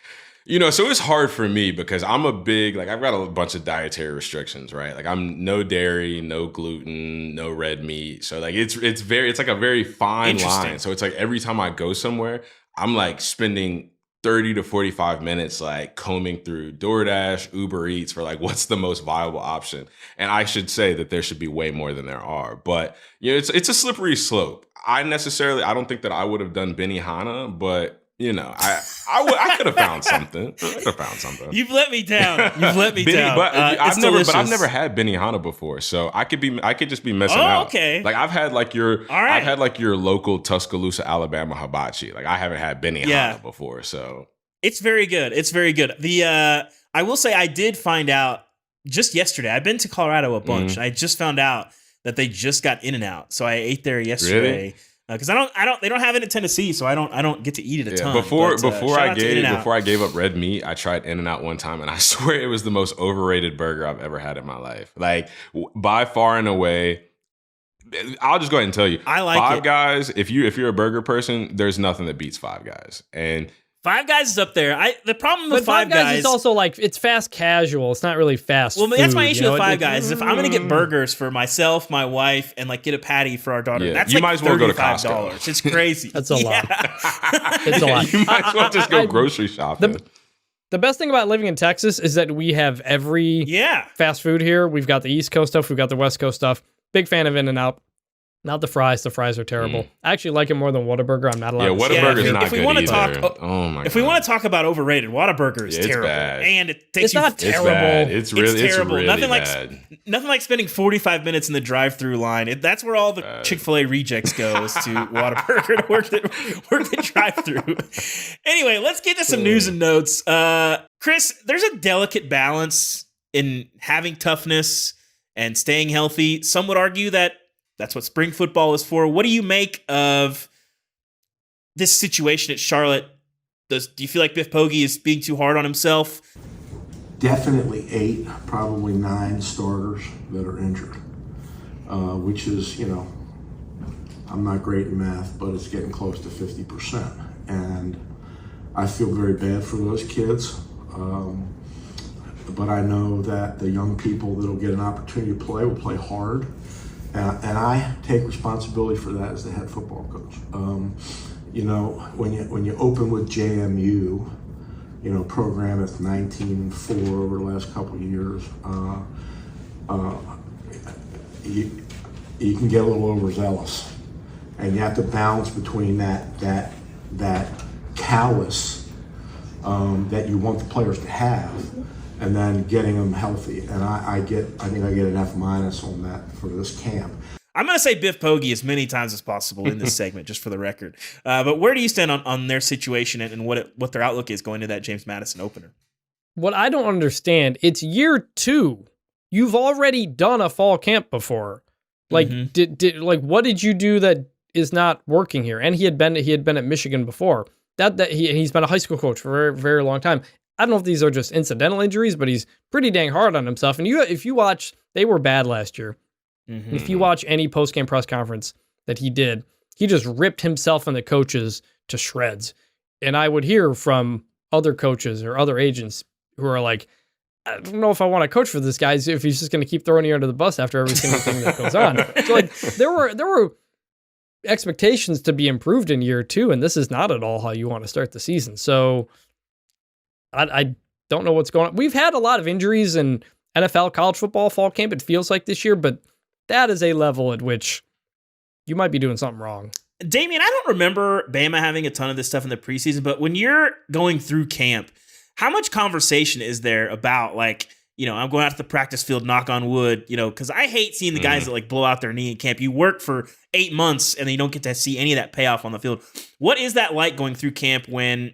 So it's hard for me because I'm a big, I've got a bunch of dietary restrictions, right? Like I'm no dairy, no gluten, no red meat. So it's like a very fine line. So it's like every time I go somewhere, I'm like spending 30 to 45 minutes combing through DoorDash, Uber Eats for what's the most viable option. And I should say that there should be way more than there are. But it's a slippery slope. I don't think that I would have done Benihana, but I could have found something. You've let me down. But I've never had Benihana before, so I could just be missing out. Okay. I've had your local Tuscaloosa, Alabama hibachi. I haven't had Benihana before, so it's very good. I will say I did find out just yesterday. I've been to Colorado a bunch. I just found out that they just got In-N-Out, so I ate there yesterday. Really? Because they don't have it in Tennessee, so I don't get to eat it a ton. Before I gave up red meat, I tried In-N-Out one time, and I swear it was the most overrated burger I've ever had in my life. By far and away. I'll just go ahead and tell you, I like Five Guys. If you're a burger person, there's nothing that beats Five Guys, and Five Guys is up there. The problem with Five Guys is also it's fast casual. It's not really fast food. Well, that's my issue with Five Guys. If I'm going to get burgers for myself, my wife, and get a patty for our daughter, that's you might as well go to Costco. $35. It's crazy. That's a lot. It's a lot. You might as well just go grocery shopping. The best thing about living in Texas is that we have every fast food here. We've got the East Coast stuff. We've got the West Coast stuff. Big fan of In-N-Out. Not the fries. The fries are terrible. I actually like it more than Whataburger. I'm not allowed. Whataburger's not if we good want to either. talk, oh my! If we want to talk about overrated, Whataburger is terrible, bad. and it takes It's not terrible. It's terrible. It's really nothing bad. Nothing like spending 45 minutes in the drive-through line. That's where all the Chick-fil-A rejects goes to Whataburger to work the drive-through. Anyway, let's get to some news and notes. Chris, there's a delicate balance in having toughness and staying healthy. Some would argue that that's what spring football is for. What do you make of this situation at Charlotte? Do you feel like Biff Poggi is being too hard on himself? Definitely 8, probably 9 starters that are injured, which is, I'm not great in math, but it's getting close to 50%. And I feel very bad for those kids. But I know that the young people that'll get an opportunity to play will play hard. And I take responsibility for that as the head football coach. When you open with JMU, program at 19-4 over the last couple of years, you can get a little overzealous, and you have to balance between that callous that you want the players to have, and then getting them healthy. And I think I get an F- on that for this camp. I'm going to say Biff Poggi as many times as possible in this segment, just for the record. But where do you stand on their situation and what their outlook is going to that James Madison opener? What I don't understand, it's year 2. You've already done a fall camp before. Like, what did you do that is not working here? And he had been at Michigan before. He's been a high school coach for a very, very long time. I don't know if these are just incidental injuries, but he's pretty dang hard on himself. And if you watch, they were bad last year. Mm-hmm. If you watch any post-game press conference that he did, he just ripped himself and the coaches to shreds. And I would hear from other coaches or other agents who are like, I don't know if I want to coach for this guy if he's just going to keep throwing you under the bus after every single thing that goes on. So like there were expectations to be improved in year 2, and this is not at all how you want to start the season. So I don't know what's going on. We've had a lot of injuries in NFL college football fall camp, it feels like this year, but that is a level at which you might be doing something wrong. Damien, I don't remember Bama having a ton of this stuff in the preseason, but when you're going through camp, how much conversation is there about, like, I'm going out to the practice field, knock on wood, because I hate seeing the guys that blow out their knee in camp. You work for 8 months and then you don't get to see any of that payoff on the field. What is that like going through camp when,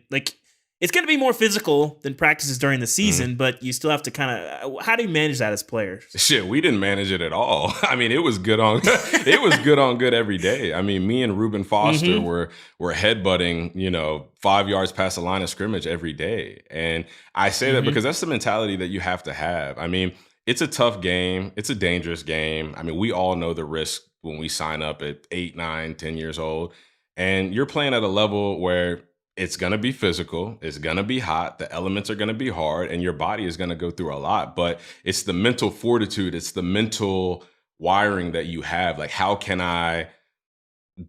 it's going to be more physical than practices during the season, but you still have to how do you manage that as players? Shit, we didn't manage it at all. I mean, it was good on good every day. I mean, me and Reuben Foster were headbutting, 5 yards past the line of scrimmage every day. And I say that because that's the mentality that you have to have. I mean, it's a tough game. It's a dangerous game. I mean, we all know the risk when we sign up at 8, 9, 10 years old. And you're playing at a level where it's going to be physical. It's going to be hot. The elements are going to be hard, and your body is going to go through a lot. But it's the mental fortitude. It's the mental wiring that you have. Like, how can I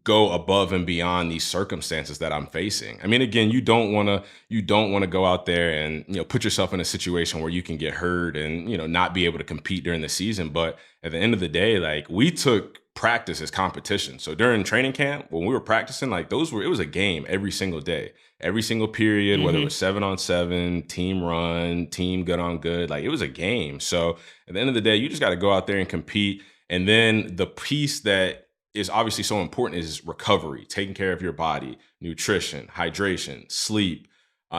go above and beyond these circumstances that I'm facing? I mean, again, you don't want to go out there and, put yourself in a situation where you can get hurt and, not be able to compete during the season. But at the end of the day, we took practice as competition. So during training camp, when we were practicing, it was a game every single day, every single period, whether it was 7-on-7, team run, team good on good, it was a game. So at the end of the day, you just got to go out there and compete. And then the piece that is obviously so important is recovery, taking care of your body, nutrition, hydration, sleep,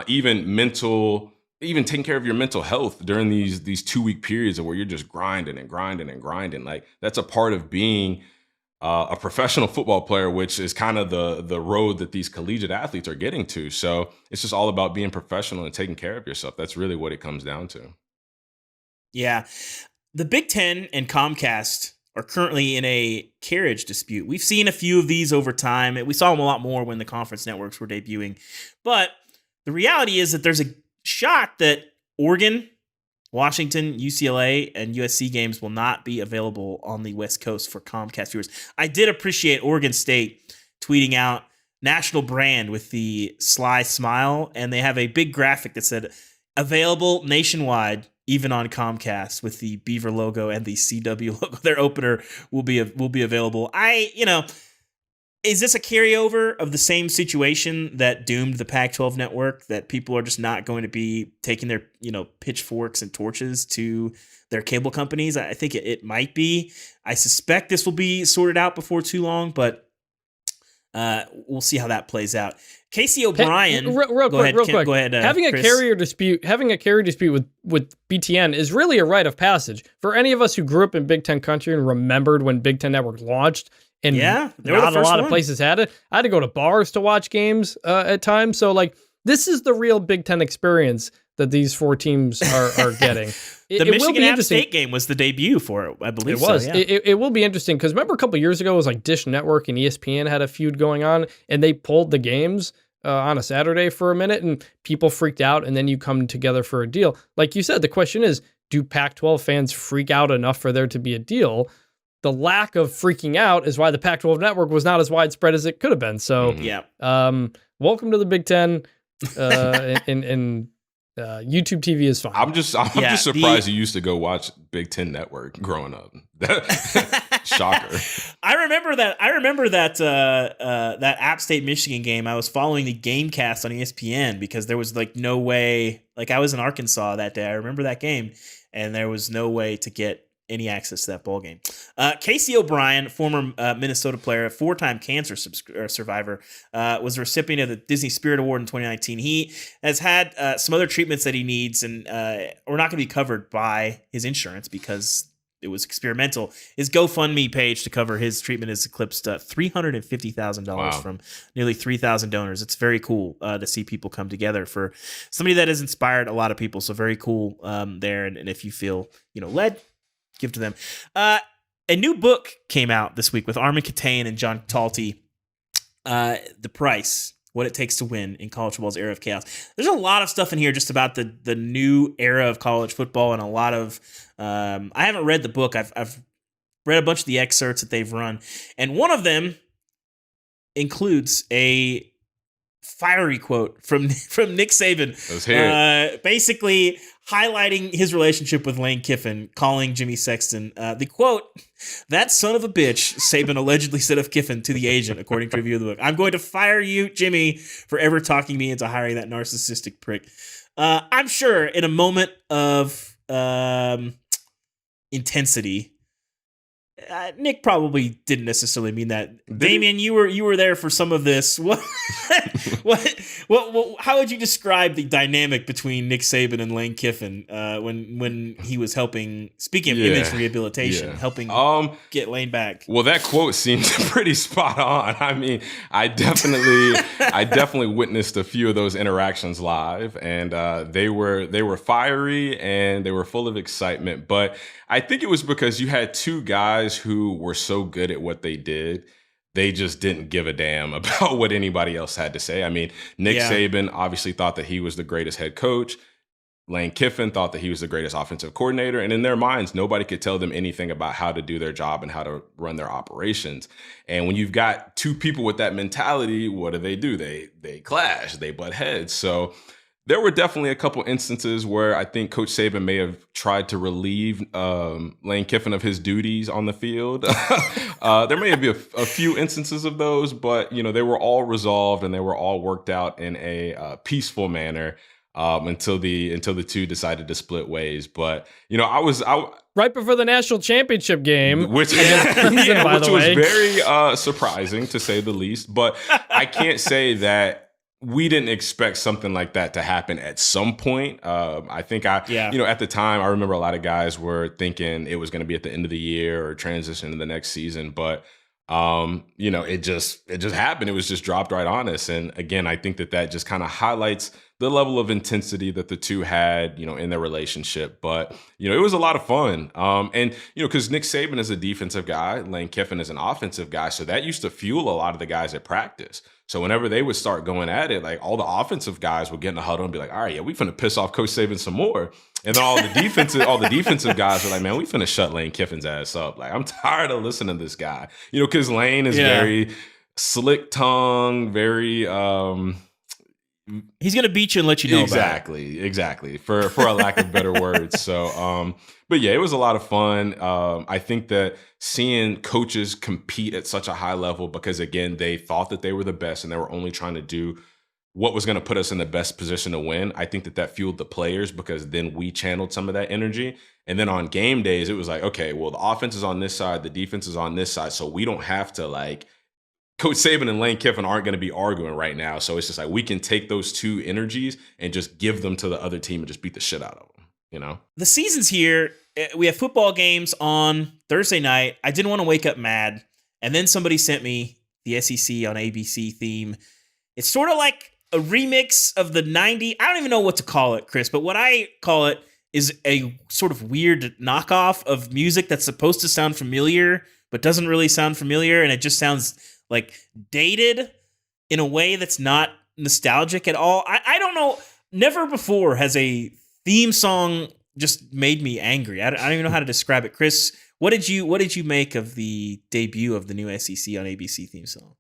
even taking care of your mental health during these 2-week periods where you're just grinding and grinding and grinding. That's a part of being a professional football player, which is kind of the road that these collegiate athletes are getting to. So it's just all about being professional and taking care of yourself. That's really what it comes down to. Yeah. The Big Ten and Comcast are currently in a carriage dispute. We've seen a few of these over time. We saw them a lot more when the conference networks were debuting. But the reality is that there's a shot that Oregon, Washington, UCLA, and USC games will not be available on the West Coast for Comcast viewers. I did appreciate Oregon State tweeting out national brand with the sly smile, and they have a big graphic that said available nationwide, even on Comcast with the Beaver logo and the CW logo. Their opener will be available. Is this a carryover of the same situation that doomed the Pac-12 network, that people are just not going to be taking their, pitchforks and torches to their cable companies? I think it might be. I suspect this will be sorted out before too long, but we'll see how that plays out. Casey O'Brien, real quick. Go ahead. Having a Chris. carrier dispute with BTN is really a rite of passage for any of us who grew up in Big Ten country and remembered when Big Ten Network launched. And they were not the a first lot of one. places had it. I had to go to bars to watch games at times. So this is the real Big Ten experience that these four teams are getting. The Michigan App State game was the debut for it, I believe. It was. So, yeah. It will be interesting because remember a couple of years ago it was like Dish Network and ESPN had a feud going on, and they pulled the games on a Saturday for a minute, and people freaked out, and then you come together for a deal. Like you said, the question is, do Pac-12 fans freak out enough for there to be a deal? The lack of freaking out is why the Pac-12 network was not as widespread as it could have been. So, welcome to the Big Ten, and YouTube TV is fine. I'm just surprised you used to go watch Big Ten Network growing up. Shocker. I remember that that App State Michigan game. I was following the Gamecast on ESPN because there was no way. I was in Arkansas that day. I remember that game, and there was no way to get any access to that ball game. Casey O'Brien, former Minnesota player, a 4-time cancer survivor, was a recipient of the Disney Spirit Award in 2019. He has had some other treatments that he needs, and are not going to be covered by his insurance because it was experimental. His GoFundMe page to cover his treatment has eclipsed $350,000 from nearly 3,000 donors. It's very cool to see people come together for somebody that has inspired a lot of people. So very cool there. And if you feel led, give to them. A new book came out this week with Armin Catane and John Talty. The Price: What It Takes to Win in College Football's Era of Chaos. There's a lot of stuff in here just about the new era of college football, and a lot of I haven't read the book. I've read a bunch of the excerpts that they've run, and one of them includes a fiery quote from Nick Saban. Let's hear it. Basically highlighting his relationship with Lane Kiffin, calling Jimmy Sexton. The quote, "That son of a bitch," Saban allegedly said of Kiffin to the agent, according to a review of the book. "I'm going to fire you, Jimmy, for ever talking me into hiring that narcissistic prick." I'm sure in a moment of intensity, Nick probably didn't necessarily mean that. Damien, you were there for some of this. What how would you describe the dynamic between Nick Saban and Lane Kiffin when he was helping, speaking of image rehabilitation, helping get Lane back? Well, that quote seems pretty spot on. I mean, I definitely witnessed a few of those interactions live, and they were fiery and they were full of excitement. But I think it was because you had two guys who were so good at what they did, they just didn't give a damn about what anybody else had to say. I mean, Nick Saban obviously thought that he was the greatest head coach. Lane Kiffin thought that he was the greatest offensive coordinator. And in their minds, nobody could tell them anything about how to do their job and how to run their operations. And when you've got two people with that mentality, what do? They clash, they butt heads. So there were definitely a couple instances where I think Coach Saban may have tried to relieve Lane Kiffin of his duties on the field. There may be a few instances of those, but they were all resolved and they were all worked out in a peaceful manner until the two decided to split ways. But I was right before the national championship game, which was very surprising to say the least. But I can't say that we didn't expect something like that to happen at some point. I think at the time, I remember a lot of guys were thinking it was going to be at the end of the year or transition to the next season. But, it just happened. It was just dropped right on us. And again, I think that just kind of highlights the level of intensity that the two had, in their relationship. But, it was a lot of fun. And because Nick Saban is a defensive guy, Lane Kiffin is an offensive guy. So that used to fuel a lot of the guys at practice. So whenever they would start going at it, all the offensive guys would get in a huddle and be like, all right, yeah, we finna piss off Coach Saban some more. And then all the defensive guys were like, man, we finna shut Lane Kiffin's ass up. I'm tired of listening to this guy. Because Lane is very slick tongue, very He's going to beat you and let you know Exactly. For a lack of better words. So, but yeah, it was a lot of fun. I think that seeing coaches compete at such a high level, because again, they thought that they were the best and they were only trying to do what was going to put us in the best position to win. I think that fueled the players, because then we channeled some of that energy. And then on game days, it was like, okay, well, the offense is on this side, the defense is on this side. So we don't have to like, Coach Saban and Lane Kiffin aren't going to be arguing right now. So it's just like, we can take those two energies and just give them to the other team and just beat the shit out of them, you know? The season's here. We have football games on Thursday night. I didn't want to wake up mad. And then somebody sent me the SEC on ABC theme. It's sort of like a remix of the 90s. I don't even know what to call it, Chris, but what I call it is a sort of weird knockoff of music that's supposed to sound familiar, but doesn't really sound familiar. And it just sounds like dated in a way that's not nostalgic at all. I don't know. Never before has a theme song just made me angry. I don't even know how to describe it. Chris, what did you make of the debut of the new SEC on ABC theme song?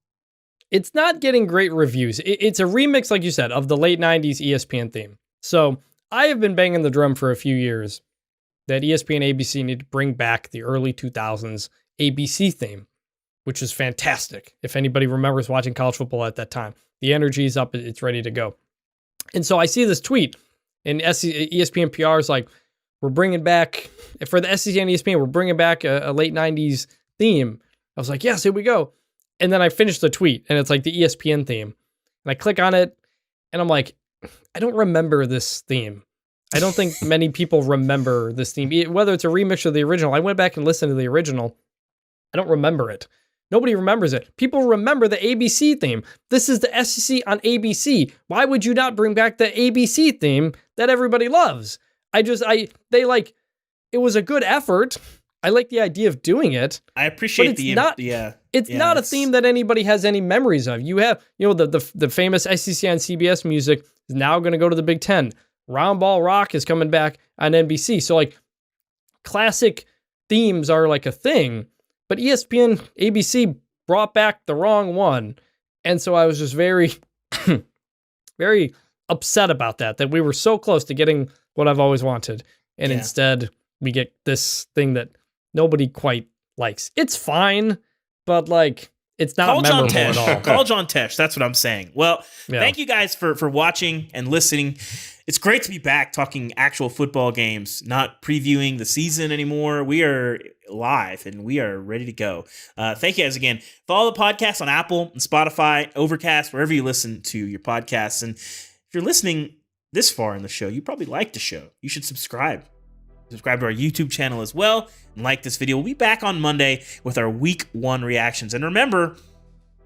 It's not getting great reviews. It's a remix, like you said, of the late 90s ESPN theme. So I have been banging the drum for a few years that ESPN ABC need to bring back the early 2000s ABC theme, which is fantastic. If anybody remembers watching college football at that time, the energy is up, it's ready to go. And so I see this tweet, and ESPN PR is like, we're bringing back, for the SEC and ESPN, we're bringing back a late 90s theme. I was like, yes, here we go. And then I finished the tweet, and it's like the ESPN theme. And I click on it, and I'm like, I don't remember this theme. I don't think many people remember this theme, whether it's a remix or the original. I went back and listened to the original. I don't remember it. Nobody remembers it. People remember the ABC theme. This is the SEC on ABC. Why would you not bring back the ABC theme that everybody loves? It was a good effort. I like the idea of doing it. I appreciate It's not a theme that anybody has any memories of. You have, the famous SEC on CBS music is now going to go to the Big Ten. Round Ball Rock is coming back on NBC. So like classic themes are like a thing, but ESPN ABC brought back the wrong one. And so I was just very, very upset about that we were so close to getting what I've always wanted. And instead we get this thing that nobody quite likes. It's fine, but like it's not memorable at all. Call John Tesh. That's what I'm saying. Well, Thank you guys for watching and listening. It's great to be back talking actual football games, not previewing the season anymore. We are live and we are ready to go. Thank you guys again. Follow the podcast on Apple and Spotify, Overcast, wherever you listen to your podcasts. And if you're listening this far in the show, you probably like the show. You should subscribe. Subscribe to our YouTube channel as well and like this video. We'll be back on Monday with our Week 1 reactions. And remember,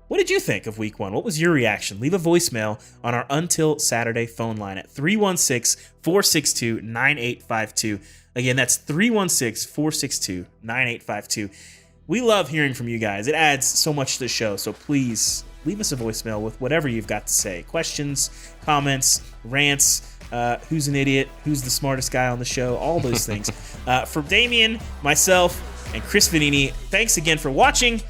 what did you think of Week 1? What was your reaction? Leave a voicemail on our Until Saturday phone line at 316-462-9852. Again, that's 316-462-9852. We love hearing from you guys. It adds so much to the show. So please leave us a voicemail with whatever you've got to say. Questions, comments, rants, who's an idiot, who's the smartest guy on the show, all those things. For Damien, myself, and Chris Vannini, thanks again for watching.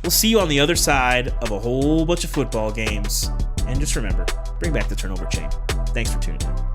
We'll see you on the other side of a whole bunch of football games. And just remember, bring back the turnover chain. Thanks for tuning in.